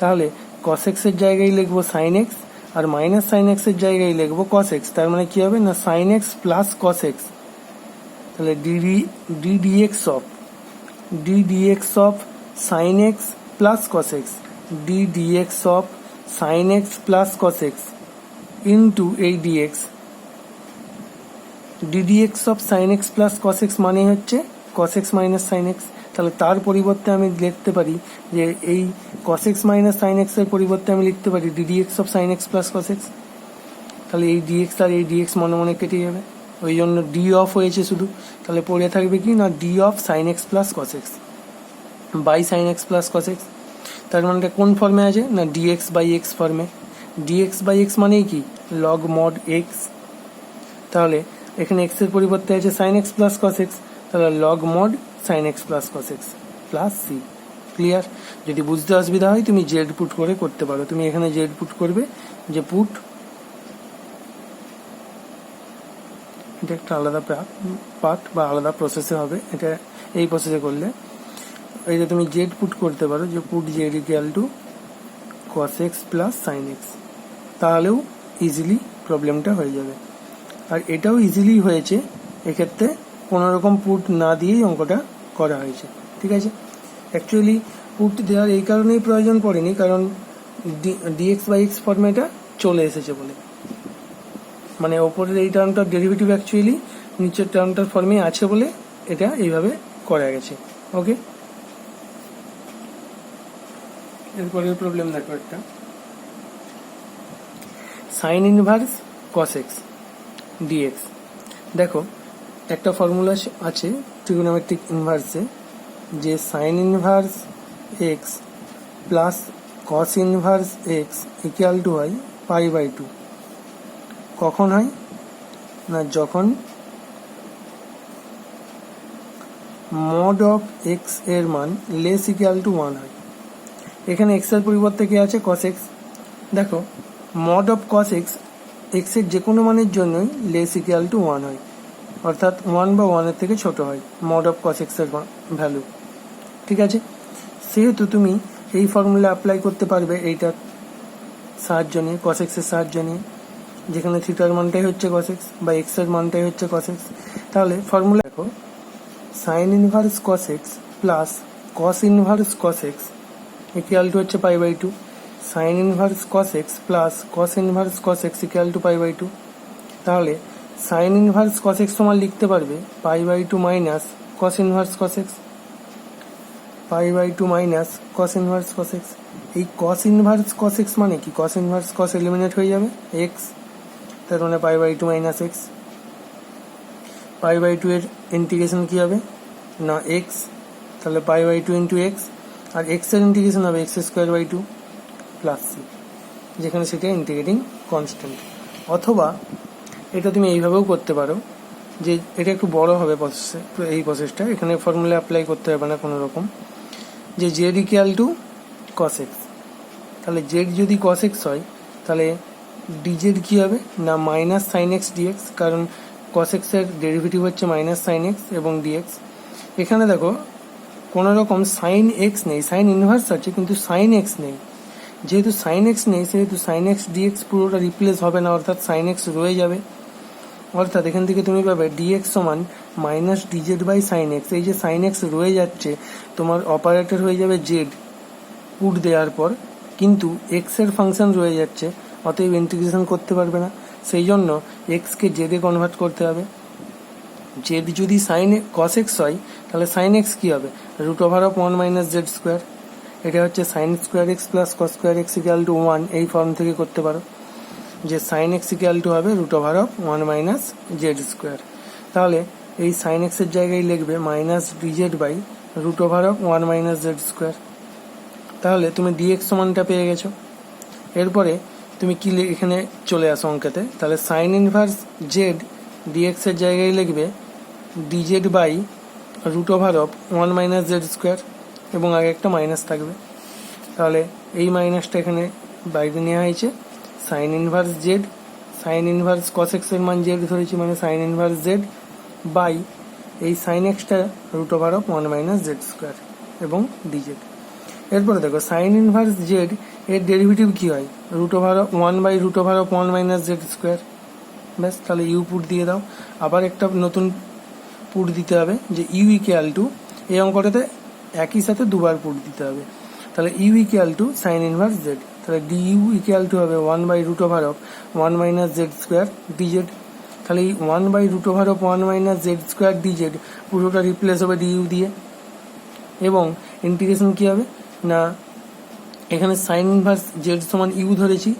S1: তাহলে cos x এর জায়গায় লিখবো sin x, আর মাইনাস সাইন এক্স এর জায়গায় লিখবো cos x। তার মানে কি হবে না sin x plus cos x, তাহলে ddx of sin x plus cos x, ddx of sin x plus cos x into এই dx, ddx of sin x plus cos x মানে হচ্ছে cos x minus sin x। তাহলে তার পরিবর্তে আমি লিখতে পারি যে এই cos x minus sin x এর পরিবর্তে আমি লিখতে পারি ddx of sin x plus cos x। তাহলে এই dx আর এই dx মনে মনে কেটে যাবে, ওই জন্য d অফ হয়েছে শুধু। তাহলে পড়ে থাকবে কি না d of sin x plus cos x by sin x plus cos x। তার মানে কোন ফর্মে আছে না dx বাই x ফর্মে। dx বাই x মানেই কি log mod x, তাহলে এখানে x এর পরিবর্তে আছে sin x plus cos x, তাহলে log mod sin x plus cos x plus c। Clear? যদি বুঝতে অসুবিধা হয় তুমি জেড পুট করে করতে পারো, তুমি এখানে জেড পুট করবে, যে পুট, এটা একটা আলাদা পার্ট বা আলাদা প্রসেসে হবে, এটা এই প্রসেসে করলে এই যে তুমি জেড পুট করতে পারো, যে put Z equal two cos x plus sin x, তাহলেও ইজিলি প্রবলেমটা হয়ে যাবে। আর এটাও ইজিলি হয়েছে, এক্ষেত্রে কোনো রকম পুট না দিয়েই অঙ্কটা করা হয়েছে, ঠিক আছে? অ্যাকচুয়ালি পুট দেওয়ার এই কারণেই প্রয়োজন পড়েনি, কারণ ডিএক্স বাই এক্স ফর্মেটা চলে এসেছে বলে, মানে ওপরের এই টার্মটার ডেরিভেটিভ অ্যাকচুয়ালি নিচের টার্মটার ফর্মে আছে বলে এটা এইভাবে করা গেছে। ওকে, এরপরের প্রবলেম দেখো একটা, sign inverse cos x dx। দেখো একটা ফর্মুলা আছে ট্রিগোনোমেট্রিক ইনভার্সে, যে sign inverse x plus cos inverse x equal to হয় π/2। কখন হয় না যখন মড অফ এক্স এর মান লেস ইকুয়াল টু 1 হয়। এখানে এক্স এর পরিবর্তে কি আছে, কস এক্স। দেখো mod of cos x x এর যে কোনো মানের জন্যই লেস ইকুয়াল টু 1 হয়, অর্থাৎ 1 বা 1 এর থেকে ছোট হয় মড অফ কস এক্স এর ভ্যালু। ঠিক আছে, সেহেতু তুমি এই ফর্মুলা অ্যাপ্লাই করতে পারবে এইটার সাহায্য নিয়ে, কস এক্স এর সাহায্য নিয়ে, যেখানে থিটার মানটাই হচ্ছে কস এক্স বা এক্স এর মানটাই হচ্ছে কস এক্স। তাহলে ফর্মুলা দেখো, sine inverse cos x plus cos inverse cos x equal to হচ্ছে pi by two. Sine inverse cos x plus cos inverse cos x equal to pi by two. তাহলে সাইন ইনভার্স কস এক্স তোমার লিখতে পারবে pi by two minus cos inverse cos x, pi by two minus cos inverse cos x. এই কস ইনভার্স কস এক্স মানে কি, কস ইনভার্স কস এলিমিনেট হয়ে যাবে, এক্স, তার মানে pi by two minus x. Pi by two এর ইন্টিগ্রেশন কি হবে না এক্স, তাহলে pi by two into x, আর এক্স এর ইন্টিগ্রেশন হবে x square by two plus c, যেখানে সেটা ইন্টিগ্রেটিং কনস্ট্যান্ট। অথবা এটা তুমি এইভাবেও করতে পারো, যে এটা একটু বড় হবে এই প্রসেসটা, এখানে ফর্মুলা অ্যাপ্লাই করতে হবে না কোনো রকম, যে z equal to cos x. তাহলে জেড যদি কস এক্স হয় তাহলে ডিজেড কি হবে না মাইনাস সাইন এক্স ডিএক্স, কারণ কস এক্স এর ডেরিভেটিভ হচ্ছে মাইনাস সাইন এক্স এবং ডিএক্স। এখানে দেখো কোনো রকম সাইন এক্স নেই, সাইন ইনভার্স আছে কিন্তু সাইন এক্স নেই। যেহেতু সাইন এক্স নেই সেহেতু সাইন এক্স ডিএক্স পুরোটা রিপ্লেস হবে না, অর্থাৎ সাইন এক্স রয়ে যাবে। অর্থাৎ এখান থেকে তুমি পাবে ডিএক্স সমান minus dz by sine x. এই যে সাইন এক্স রয়ে যাচ্ছে তোমার অপারেটর হয়ে যাবে জেড পুট দেওয়ার পর, কিন্তু এক্স এর ফাংশন রয়ে যাচ্ছে, অতএব ইন্টিগ্রেশন করতে পারবে না। সেই জন্য এক্সকে জেডে কনভার্ট করতে হবে। জেড যদি সাইন কস এক্স হয় তাহলে সাইন এক্স কী হবে, root over of 1 minus Z square. এটা হচ্ছে sine square x plus cos square x equal to 1, এই ফর্ম থেকে করতে পারো, যে সাইন এক্স ইকুয়াল টু হবে root over of 1 minus Z square. তাহলে এই সাইন এক্সের জায়গায় লিখবে minus dz by root over of 1 minus Z square. তাহলে তুমি ডিএক্স সমানটা পেয়ে গেছো। এরপরে তুমি কি এখানে চলে আসো অঙ্কেতে, তাহলে সাইন ইনভার্স জেড ডিএক্স এর জায়গায় লিখবে dz by root over of 1 minus Z square, এবং আগে একটা মাইনাস থাকবে। তাহলে এই মাইনাসটা এখানে বাইরে নেওয়া হয়েছে। Sine inverse z, sine inverse cos x এর মান জেড ধরেছি, মানে সাইন ইনভার্স জেড বাই এই সাইন এক্সটা root over of 1 minus Z square এবং ডিজেড। এরপরে দেখো সাইন ইনভার্স জেড এর ডেরিভেটিভ কি হয়, root over of 1 by root over of 1 minus Z square. ব্যাস, তাহলে ইউ পুট দিয়ে দাও। আবার একটা নতুন পুট দিতে হবে, যে ইউ ইকুয়াল টু, এই অঙ্কটাতে একই সাথে দুবার পুট দিতে হবে। তাহলে u equal to sine inverse z, তাহলে ডি ইউ ইকুয়াল টু হবে 1 by root over of 1 minus Z square dz. তাহলে এই 1 by root over of 1 minus Z square dz পুরোটা রিপ্লেস হবে ডি ইউ দিয়ে, এবং ইন্টিগ্রেশন কি হবে না এখানে সাইন ইনভার্স জেড সমান ইউ ধরেছি,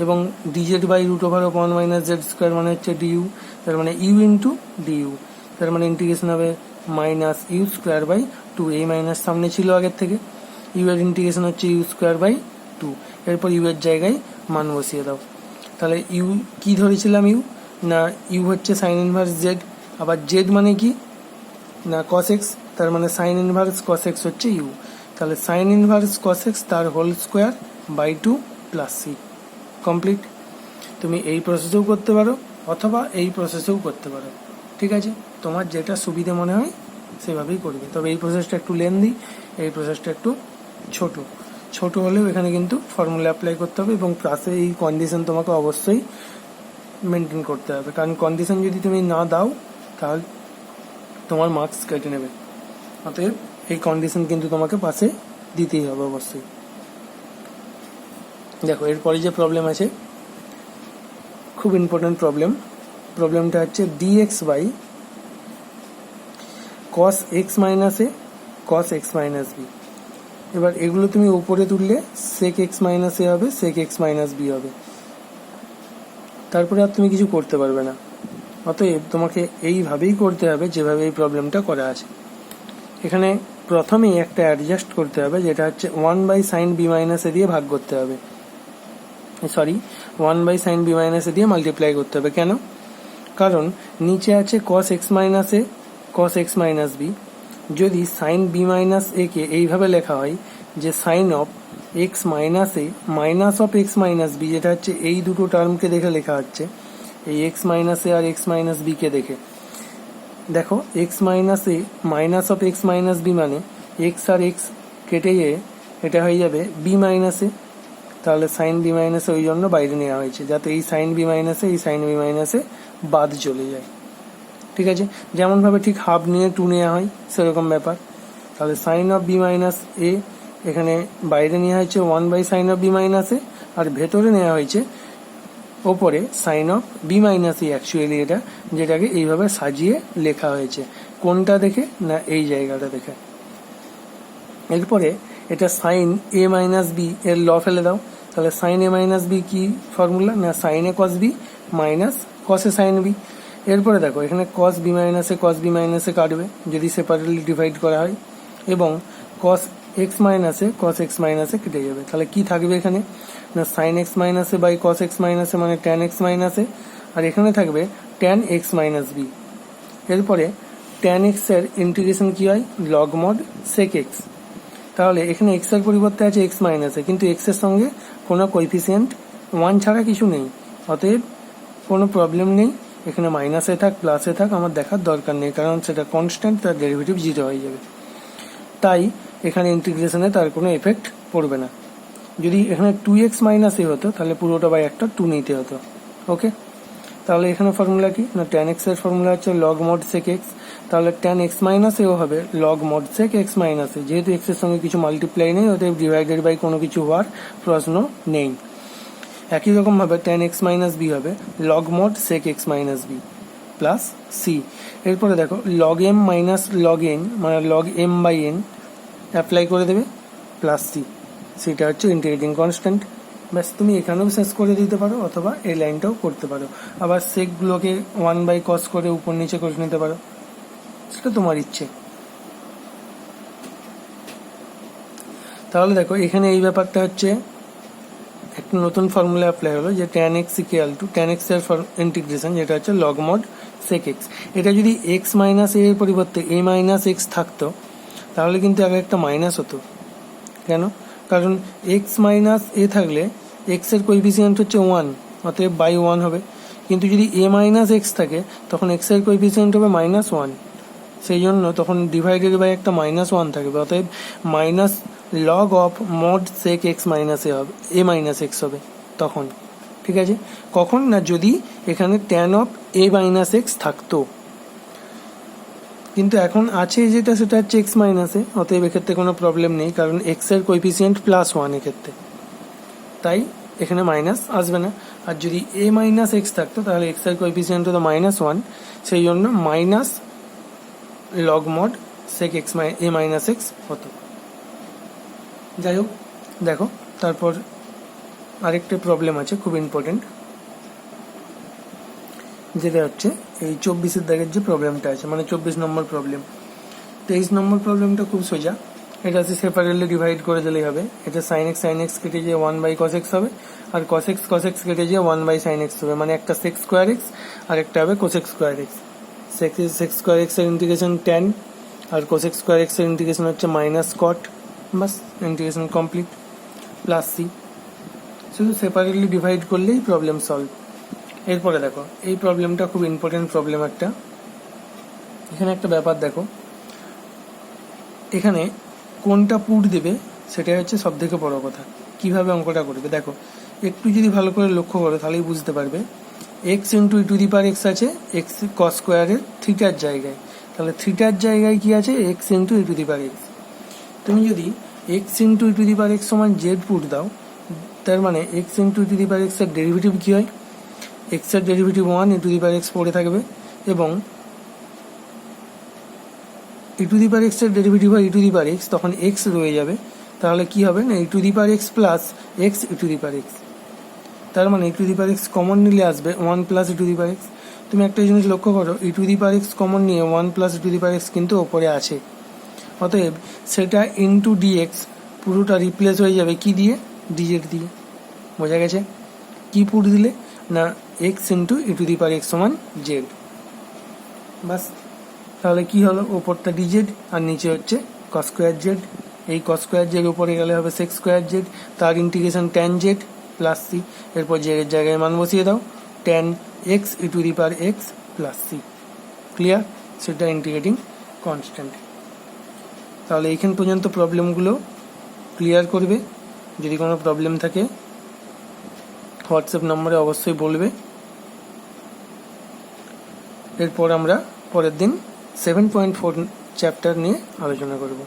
S1: এবং dz by root over of 1 minus Z square মানে হচ্ছে ডি ইউ, তার মানে ইউ ইন্টু ডি ইউ, তার মানে ইন্টিগ্রেশন হবে মাইনাস ইউ স্কোয়ার বাই 2। এই মাইনাস সামনে ছিল আগের থেকে, ইউ এর ইন্টিগ্রেশন হচ্ছে ইউ স্কোয়ার বাই 2। এরপর ইউ এর জায়গায় মান বসিয়ে দাও। তাহলে ইউ কি ধরেছিলাম, ইউ না ইউ হচ্ছে সাইন ইনভার্স জেড, আবার জেড মানে কি না কস এক্স, তার মানে সাইন ইনভার্স কস এক্স হচ্ছে ইউ। তাহলে সাইন ইনভার্স কস এক্স তার whole square by 2 plus c. Complete. তুমি এই প্রসেসেও করতে পারো অথবা এই প্রসেসেও করতে পারো, ঠিক আছে, তোমার যেটা সুবিধে মনে হয় সেভাবেই করবে। তবে এই প্রসেসটা একটু লেন্দি, এই প্রসেসটা একটু ছোট হলেও এখানে কিন্তু ফর্মুলা অ্যাপ্লাই করতে হবে, এবং প্লাসে এই কন্ডিশন তোমাকে অবশ্যই মেনটেন করতে হবে, কারণ কন্ডিশন যদি তুমি না দাও তাহলে তোমার মার্কস কেটে নেবে। অতএব এই কন্ডিশন কিন্তু তোমাকে পাশে দিতেই হবে অবশ্যই। দেখো এরপরে যে প্রবলেম আছে, খুব ইম্পর্টেন্ট প্রবলেমটা হচ্ছে dx by cos x minus a cos x minus b. এবার এগুলো তুমি উপরে তুললে সেক এক্স মাইনাস এ হবে, সেক এক্স মাইনাস বি হবে, তারপরে আর তুমি কিছু করতে পারবে না। অতএব তোমাকে এইভাবেই করতে হবে যেভাবে এই প্রবলেমটা করা আছে। এখানে প্রথমেই একটা অ্যাডজাস্ট করতে হবে, যেটা হচ্ছে 1 by sine b minus a দিয়ে ভাগ করতে হবে, 1 by sine b minus a দিয়ে মাল্টিপ্লাই করতে হবে। কেন? কারণ নিচে আছে cos x minus a cos x minus b, যদি সাইন বি মাইনাস এ কে এইভাবে লেখা হয় যে sine of x minus a minus of x minus b, যেটা হচ্ছে এই দুটো টার্মকে দেখে লেখা হচ্ছে, এই এক্স মাইনাস এ আর এক্স মাইনাস বি কে দেখে। দেখো x minus a minus of x minus b মানে এক্স আর এক্স কেটে গিয়ে এটা হয়ে যাবে বি মাইনাস এ, তাহলে সাইন বি মাইনাস ওই জন্য বাইরে নেওয়া হয়েছে, যাতে এই সাইন বি মাইনাসে এই সাইন বি মাইনাসে বাদ চলে যায়। ঠিক আছে, যেমনভাবে ঠিক হাফ নিয়ে টু নেওয়া হয় সেরকম ব্যাপার। তাহলে sine of b minus a এখানে বাইরে নেওয়া হয়েছে 1 sine of b minus a, আর ভেতরে নেওয়া হয়েছে ওপরে sine of b minus a actually এটা, যেটাকে এইভাবে সাজিয়ে লেখা হয়েছে। কোনটা দেখে? না এই জায়গাটা দেখে। এরপরে এটা সাইন এ মাইনাস বি এর ল ফেলে দাও। তাহলে সাইন এ মাইনাস বি কি ফর্মুলা? না sign A cos B minus cos A sign B. এরপরে দেখো এখানে কস বি মাইনাসে কস বি মাইনাসে কাটবে যদি সেপারেটলি ডিভাইড করা হয়, এবং কস এক্স মাইনাসে কস এক্স মাইনাসে কেটে যাবে। তাহলে কি থাকবে এখানে? না সাইন এক্স মাইনাসে বাই কস এক্স মাইনাসে মানে ট্যান এক্স মাইনাসে, আর এখানে থাকবে ট্যান এক্স মাইনাস বি। এরপরে ট্যান এক্স এর ইন্টিগ্রেশন কি হয়? Log mod sec x. তাহলে এখানে এক্স এর পরিবর্তে আছে এক্স মাইনাসে, কিন্তু এক্স এর সঙ্গে কোনো কোএফিসিয়েন্ট 1 ছাড়া কিছু নেই, অতএব কোনো প্রবলেম নেই। এখানে মাইনাসে থাক প্লাসে থাক আমার দেখার দরকার নেই, কারণ সেটা কনস্ট্যান্ট, তার ডেরিভেটিভ 0 হয়ে যাবে। তাই এখানে ইন্টিগ্রেশনে তার কোনো এফেক্ট পড়বে না। যদি এখানে 2x মাইনাস এ হতো তাহলে পুরোটা বাই একটা 2 নিতে হতো। ওকে, তাহলে এখানে ফর্মুলা কি? না ট্যান এক্স এর ফর্মুলা হচ্ছে লগ মড সেক এক্স। তাহলে ট্যান এক্স মাইনাস এও হবে log mod sec x minus a, যেহেতু এক্স এর সঙ্গে কিছু মাল্টিপ্লাই নেই, অতএব ডিভাইডেড বাই কোনো কিছু হওয়ার প্রশ্ন নেই। একই রকম ভাবে ট্যান এক্স মাইনাস বি হবে log mod sec x minus b plus c. এরপরে দেখো log m minus log n মানে log m by n apply করে দেবে প্লাস সি, সেটা হচ্ছে ইন্টিগ্রেটিং কনস্ট্যান্ট। ব্যাস, তুমি এখানেও শেষ করে দিতে পারো অথবা এই লাইনটাও করতে পারো, আবার সেকগুলোকে 1/cos করে উপর নিচে করে নিতে পারো, সেটা তোমার ইচ্ছে। তাহলে দেখো এখানে এই ব্যাপারটা হচ্ছে একটা নতুন ফর্মুলা অ্যাপ্লাই হলো যে tan x equal to tan x এর ইন্টিগ্রেশন, যেটা হচ্ছে লগ মড সেক এক্স। এটা যদি এক্স মাইনাস এর পরিবর্তে এ মাইনাস এক্স থাকতো তাহলে কিন্তু আগে একটা মাইনাস হতো। কেন? কারণ এক্স মাইনাস এ থাকলে এক্স এর কোএফিসিয়েন্ট হচ্ছে 1, অতএব বাই 1 হবে। কিন্তু যদি এ মাইনাস এক্স থাকে তখন এক্স এর কোএফিসিয়েন্ট হবে -1, সেই জন্য তখন ডিভাইডেড বাই একটা -1 থাকবে, অতএব minus log of mod sec x minus a হবে এ মাইনাস এক্স হবে তখন। ঠিক আছে, কখন? না যদি এখানে tan of A minus x থাকতো, কিন্তু এখন আছে যেটা সেটা হচ্ছে এক্স মাইনাসে, অতএব এক্ষেত্রে কোনো প্রবলেম নেই, কারণ এক্স এর কোএফিসিয়েন্ট +1 এক্ষেত্রে, তাই এখানে মাইনাস আসবে না। আর যদি এ মাইনাস এক্স থাকতো তাহলে এক্স এর কোএফিসিয়েন্ট হতো -1, সেই জন্য minus log mod sec x a minus x হতো। যাই হোক, দেখো তারপর আরেকটা প্রবলেম আছে খুব ইম্পর্টেন্ট, যেটা হচ্ছে এই 24 দাগের যে প্রবলেমটা আছে, মানে 24 নম্বর প্রবলেম। 23 নম্বর প্রবলেমটা খুব সোজা, এটা আছে সেপারেটলি ডিভাইড করে দিলেই হবে। এটা sin x কেটে যে 1/cos x হবে, আর cos x কেটে যে 1/sin x হবে, মানে একটা sec স্কোয়ার x আর একটা হবে cosec square x। sec square x এর ইন্টিগ্রেশন tan, আর cosec স্কোয়ার x এর ইন্টিগ্রেশন হচ্ছে -cot। বাস, ইন্টিগ্রেশন কমপ্লিট প্লাস সি। শুধু সেপারেটলি ডিভাইড করলেই প্রবলেম সলভ। এরপরে দেখো এই প্রবলেমটা খুব ইম্পর্টেন্ট প্রবলেম একটা। এখানে একটা ব্যাপার দেখো, এখানে কোনটা পুট দেবে সেটাই হচ্ছে সব থেকে বড় কথা। কিভাবে অঙ্কটা করবে দেখো, একটু যদি ভালো করে লক্ষ্য করো তাহলেই বুঝতে পারবে। x ইন্টু e⁻x আছে x cos স্কোয়ারের থিটার জায়গায়, তাহলে থিটার জায়গায় কি আছে? x into e⁻x। তুমি যদি x ইন্টু e⁻x সমান z পুট দাও, তার মানে x ইন্টু e⁻x এর ডেরিভেটিভ কি হয়? x এর ডেরিভেটিভ 1 e⁻x পড়ে থাকবে, এবং e⁻x এর ডেরিভেটিভ হয় e⁻x, তখন x রয়ে যাবে, তাহলে কি হবে? না e⁻x প্লাস x e⁻x। তার মানে e⁻x কমন নিলে আসবে 1 প্লাস e⁻x। তুমি একটা জিনিস লক্ষ্য করো, e⁻x কমন নিয়ে 1 প্লাস e⁻x কিন্তু ওপরে আছে, অতএব সেটা ইন্টু dx পুরোটা রিপ্লেস হয়ে যাবে কি দিয়ে? dz দিয়ে। বোঝা গেছে? কি পুট দিলে? না x ইন্টু e⁻x সমান z। বাস, তাহলে কি হলো, ওপরটা ডিজেড আর নিচে হচ্ছে কস স্কোয়ার জেড। এই কস স্কোয়ার জেড উপরে গেলে হবে সেক্স স্কোয়ার জেড, তার integration tan z plus c. এরপর জেডের জায়গায় মান বসিয়ে দাও, tan x e to the power x plus C. Clear? সেটা ইন্টিগ্রেটিং কনস্ট্যান্ট। তাহলে এইখান পর্যন্ত প্রবলেমগুলো ক্লিয়ার করবে। যদি কোনো প্রবলেম থাকে হোয়াটসঅ্যাপ নম্বরে অবশ্যই বলবে। এরপর আমরা পরের দিন 7.4 চ্যাপ্টার নিয়ে আলোচনা করব।